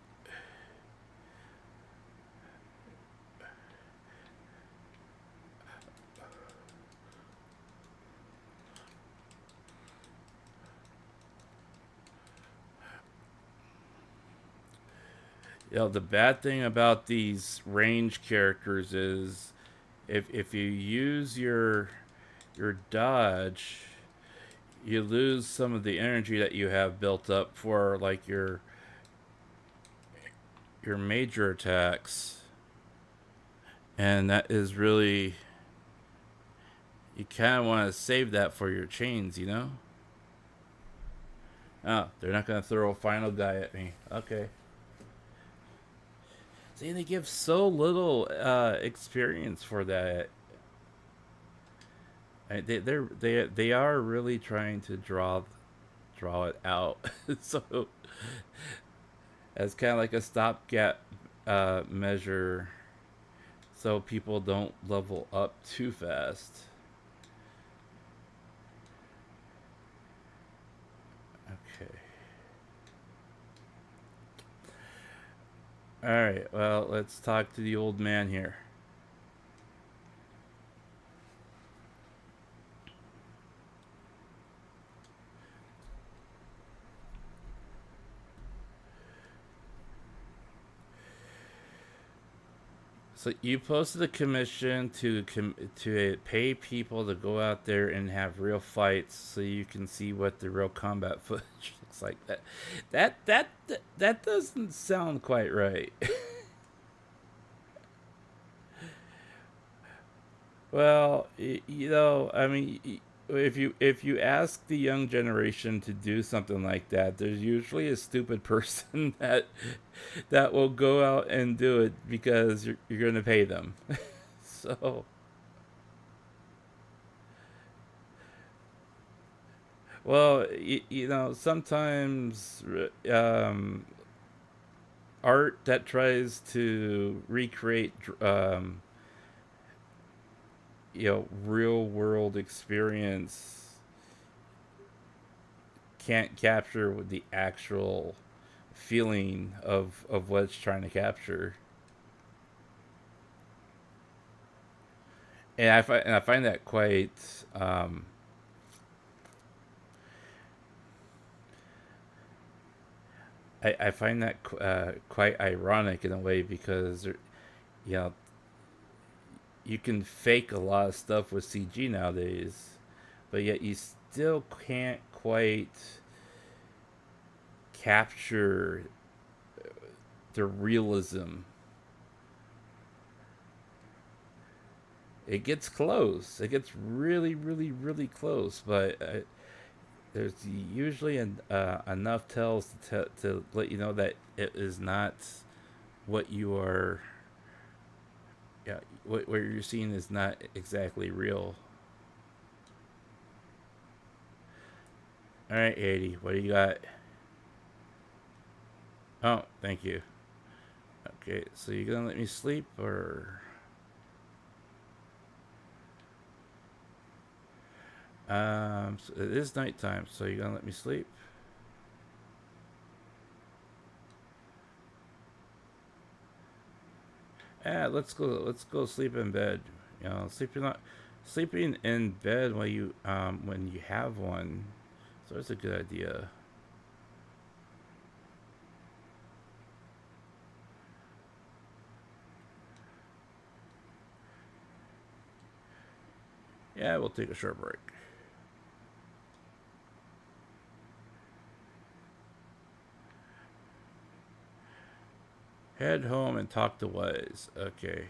You know, the bad thing about these range characters is if you use your dodge, you lose some of the energy that you have built up for like your major attacks. And that is really, you kind of want to save that for your chains, you know? Oh, they're not going to throw a final guy at me. Okay. See, they give so little experience for that. They are really trying to draw it out. So as kind of like a stopgap measure, so people don't level up too fast. Okay. Alright, well, let's talk to the old man here. So you posted a commission to pay people to go out there and have real fights, so you can see what the real combat footage looks like. That doesn't sound quite right. Well, you know, I mean, if you ask the young generation to do something like that, there's usually a stupid person that will go out and do it because you're going to pay them. So, well, you know, sometimes art that tries to recreate you know, real world experience can't capture the actual feeling of what it's trying to capture. And I find that quite I find that quite ironic in a way because you know you can fake a lot of stuff with CG nowadays, but yet you still can't quite capture the realism. It gets close. It gets really, really, really close, but there's usually enough tells to let you know that it is not what you are. Yeah, what you're seeing is not exactly real. All right, 80. What do you got? Oh, thank you. Okay, so you gonna let me sleep or? So it is nighttime, so you're gonna let me sleep? Yeah, let's go. Let's go sleep in bed. You know, sleeping in bed when you have one. So it's a good idea. Yeah, we'll take a short break. Head home and talk to Wise. Okay.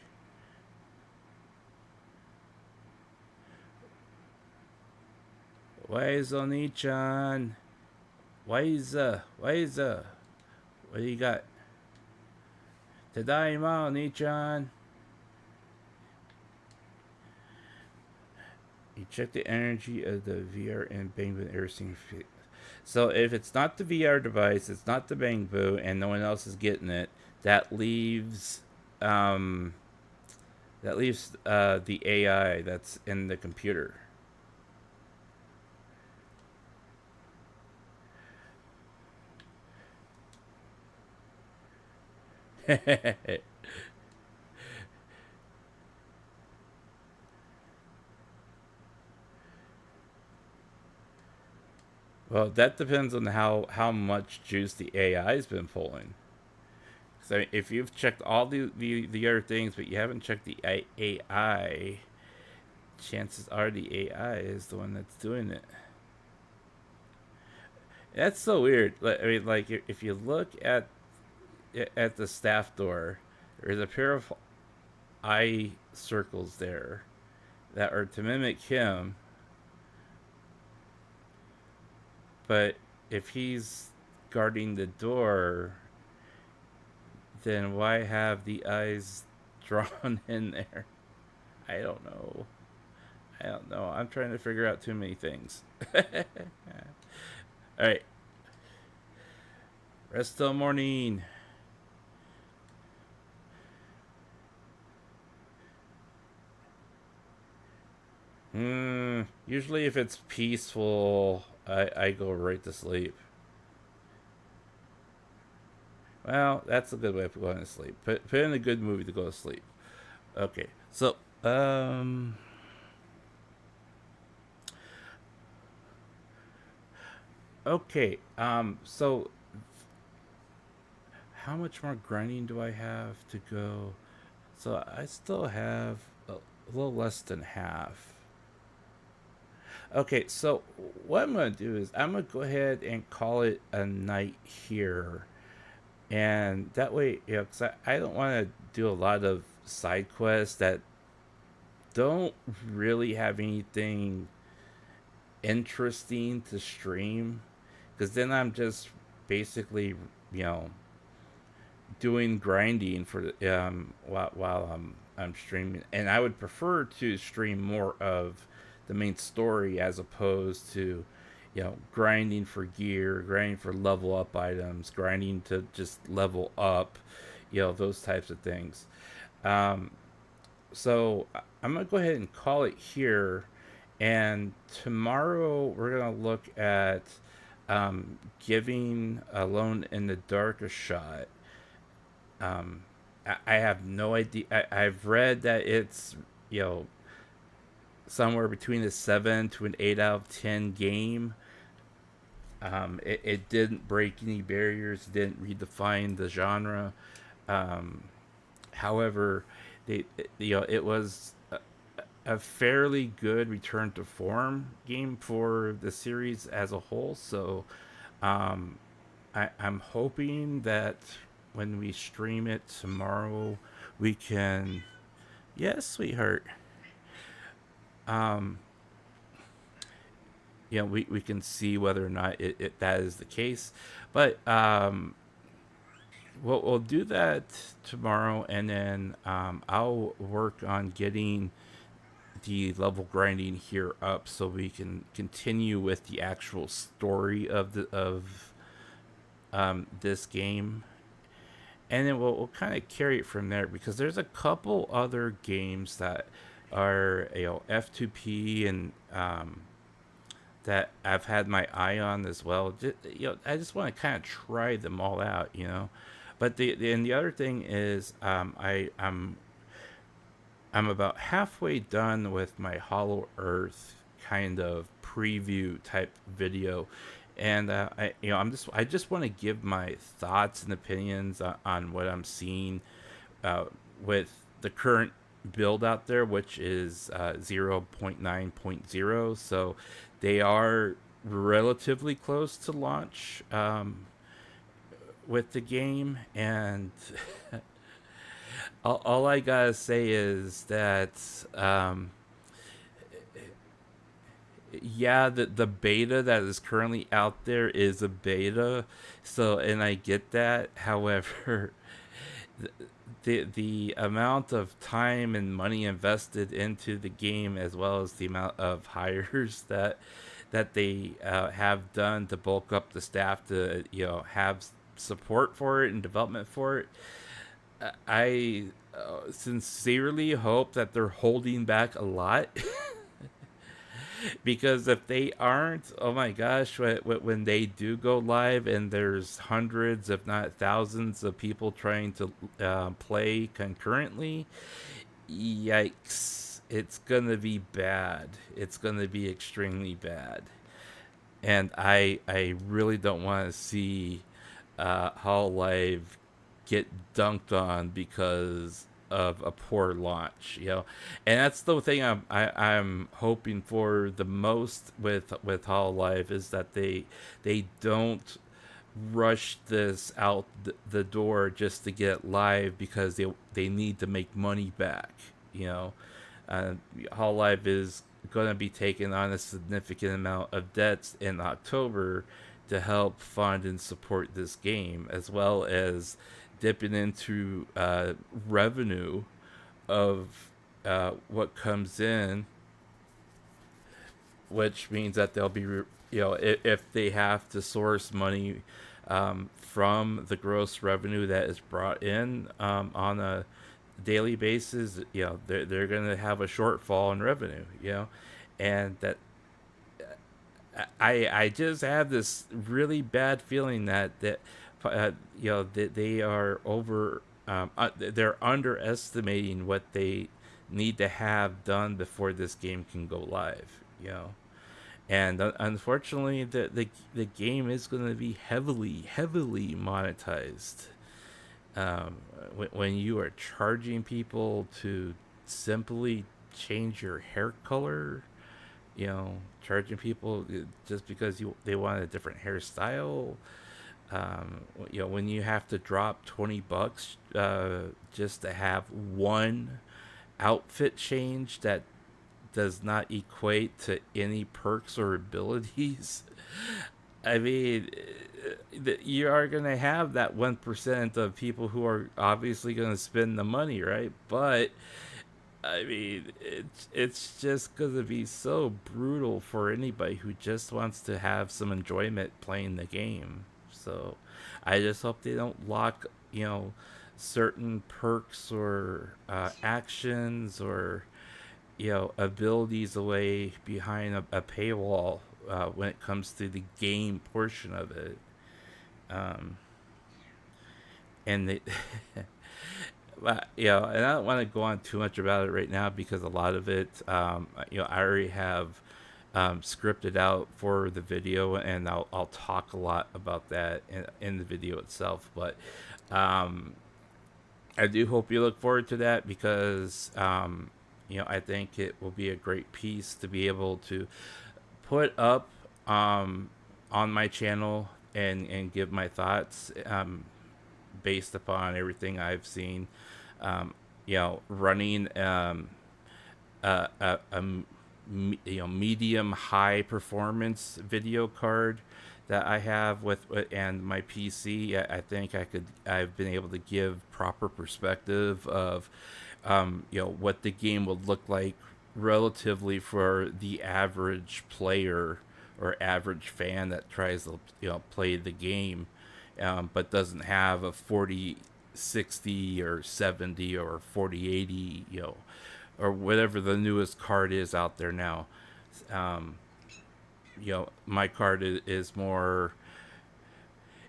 Wise Oni-chan. Wise. What do you got? Tadaima Oni-chan. You check the energy of the VR and Bang Boo everything. So if it's not the VR device, it's not the Bang Boo, and no one else is getting it, that leaves the AI that's in the computer. Well, that depends on how much juice the AI's been pulling. So if you've checked all the other things, but you haven't checked the AI, chances are the AI is the one that's doing it. That's so weird. I mean, like if you look at the staff door, there's a pair of eye circles there that are to mimic him. But if he's guarding the door, then why have the eyes drawn in there? I don't know. I'm trying to figure out too many things. Alright. Rest till morning. Usually if it's peaceful, I go right to sleep. Well, that's a good way of going to sleep. Put in a good movie to go to sleep. Okay, so okay, so how much more grinding do I have to go? So I still have a little less than half. Okay, so what I'm going to do is I'm going to go ahead and call it a night here. And that way, you know, 'cause I don't want to do a lot of side quests that don't really have anything interesting to stream. Because then I'm just basically, you know, doing grinding for while I'm streaming. And I would prefer to stream more of the main story as opposed to, you know, grinding for gear, grinding for level up items, grinding to just level up, you know, those types of things. So I'm gonna go ahead and call it here, and tomorrow we're gonna look at giving Alone in the Dark a shot. I have no idea. I've read that it's, you know, somewhere between a 7 to an 8 out of 10 game. It didn't break any barriers, didn't redefine the genre. Um, However, it was a fairly good return to form game for the series as a whole. So um, I'm hoping that when we stream it tomorrow, we can. Yes, sweetheart. Um, we can see whether or not that is the case. But we'll do that tomorrow, and then I'll work on getting the level grinding here up so we can continue with the actual story of this game, and then we'll kind of carry it from there because there's a couple other games that are F2P and that I've had my eye on as well. I just want to kind of try them all out. But the other thing is, I'm about halfway done with my Hollow Earth kind of preview type video, and I just want to give my thoughts and opinions on what I'm seeing with the current build out there, which is 0.9.0. So they are relatively close to launch with the game, and all I gotta say is that yeah, the beta that is currently out there is a beta, so, and I get that. However, the amount of time and money invested into the game, as well as the amount of hires that they have done to bulk up the staff to have support for it and development for it, I sincerely hope that they're holding back a lot. Because if they aren't, oh my gosh, when they do go live and there's hundreds, if not thousands, of people trying to play concurrently, yikes, it's gonna be bad. It's gonna be extremely bad. And I really don't want to see Hololive get dunked on because of a poor launch. And that's the thing I'm hoping for the most with Hololive, is that they don't rush this out the door just to get live because they need to make money back. Hololive is going to be taking on a significant amount of debts in October to help fund and support this game, as well as dipping into revenue of what comes in, which means that they'll be, if they have to source money from the gross revenue that is brought in on a daily basis, they're going to have a shortfall in revenue, and that I just have this really bad feeling that they are they're underestimating what they need to have done before this game can go live. And unfortunately, the game is going to be heavily monetized. When you are charging people to simply change your hair color, charging people just because they want a different hairstyle. When you have to drop $20 just to have one outfit change that does not equate to any perks or abilities. I mean, you are going to have that 1% of people who are obviously going to spend the money, right? But I mean, it's just going to be so brutal for anybody who just wants to have some enjoyment playing the game. So I just hope they don't lock, certain perks or actions or, abilities away behind a paywall when it comes to the game portion of it. And they, and I don't want to go on too much about it right now because a lot of it, I already have scripted out for the video, and I'll talk a lot about that in the video itself. But I do hope you look forward to that, because I think it will be a great piece to be able to put up on my channel and give my thoughts based upon everything I've seen. Running a medium high performance video card that I have with and my PC. I think I've been able to give proper perspective of what the game would look like relatively for the average player or average fan that tries to play the game, but doesn't have a 4060 or 70 or 4080, or whatever the newest card is out there now. My card is more,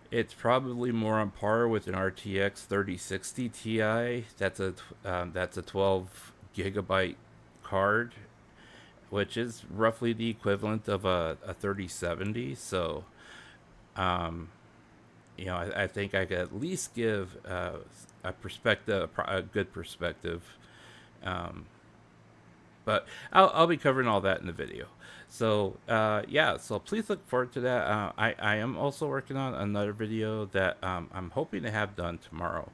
it's probably more on par with an RTX 3060 Ti. That's a 12 gigabyte card, which is roughly the equivalent of a 3070. So I think I could at least give a perspective, a good perspective. But I'll be covering all that in the video. So so please look forward to that. I am also working on another video that I'm hoping to have done tomorrow,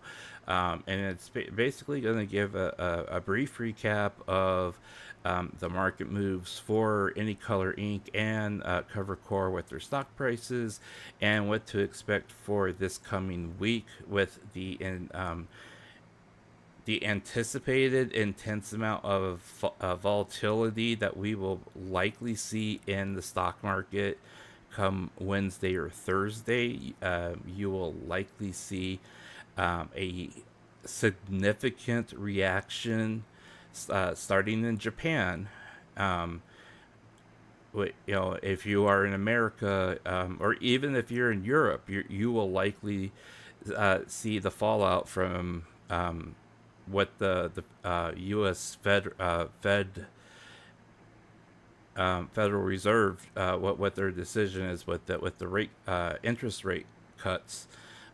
and it's basically going to give a brief recap of the market moves for Any Color Inc. and Cover Core with their stock prices, and what to expect for this coming week with the anticipated intense amount of volatility that we will likely see in the stock market come Wednesday or Thursday. You will likely see a significant reaction starting in Japan. If you are in America, or even if you're in Europe, you will likely see the fallout from what the U.S. Federal Reserve, what their decision is with the rate interest rate cuts.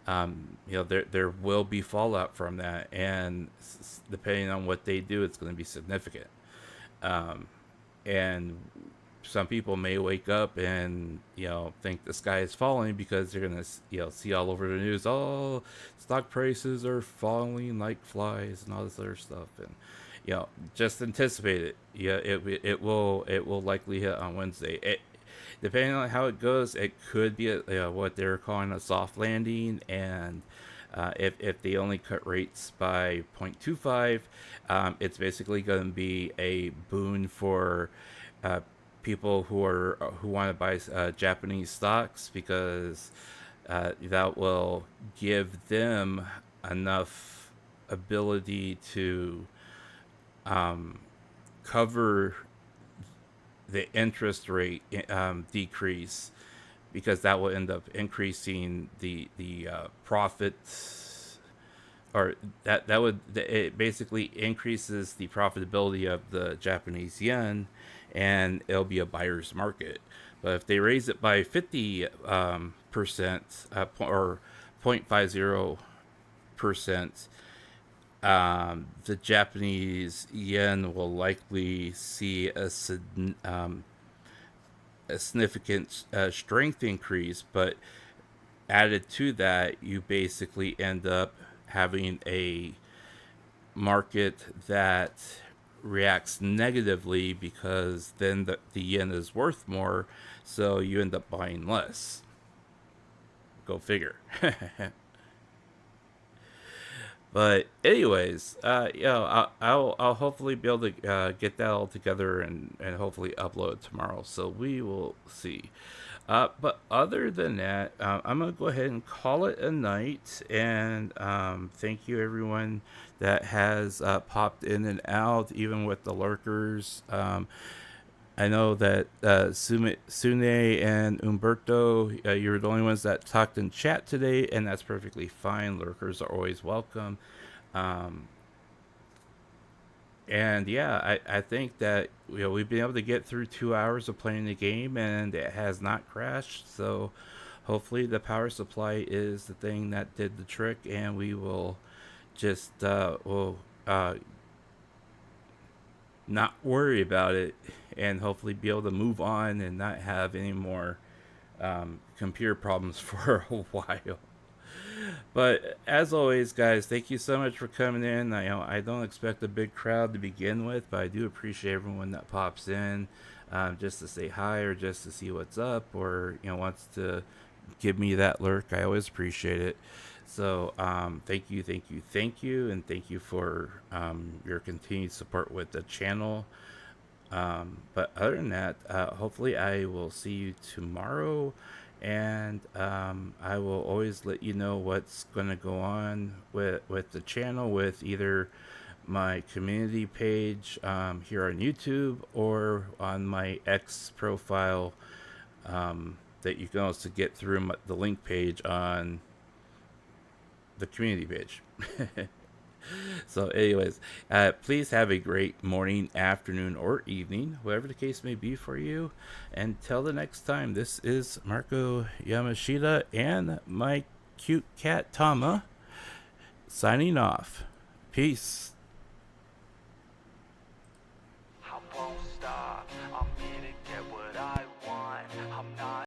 There will be fallout from that, and depending on what they do, it's going to be significant. And some people may wake up and think the sky is falling, because they're gonna see all over the news, oh, stock prices are falling like flies and all this other stuff, and just anticipate it. It will likely hit on Wednesday. Depending on how it goes, it could be what they're calling a soft landing, and if they only cut rates by 0.25, it's basically going to be a boon for people who want to buy Japanese stocks, because that will give them enough ability to cover the interest rate decrease, because that will end up increasing the profits, or it basically increases the profitability of the Japanese yen, and it'll be a buyer's market. But if they raise it by 50% or 0.50%, the Japanese yen will likely see a significant strength increase. But added to that, you basically end up having a market that reacts negatively, because then the yen is worth more, so you end up buying less. Go figure. But anyways, I'll hopefully be able to get that all together and hopefully upload tomorrow. So we will see. But other than that, I'm going to go ahead and call it a night. And thank you, everyone that has popped in and out, even with the lurkers. I know that Sune and Umberto, you're the only ones that talked in chat today, and that's perfectly fine. Lurkers are always welcome. And yeah, I think that we've been able to get through 2 hours of playing the game and it has not crashed. So hopefully the power supply is the thing that did the trick, and we will just will not worry about it, and hopefully be able to move on and not have any more computer problems for a while. But as always, guys, thank you so much for coming in. I don't expect a big crowd to begin with, but I do appreciate everyone that pops in just to say hi or just to see what's up, or wants to give me that lurk. I always appreciate it. So thank you, thank you, thank you, and thank you for your continued support with the channel. But other than that, hopefully I will see you tomorrow, and I will always let you know what's going to go on with the channel, with either my community page here on YouTube or on my X profile that you can also get through the link page on the community page. So anyways, please have a great morning, afternoon, or evening, whatever the case may be for you. Until the next time, this is Marko Yamashita and my cute cat Tama signing off. Peace.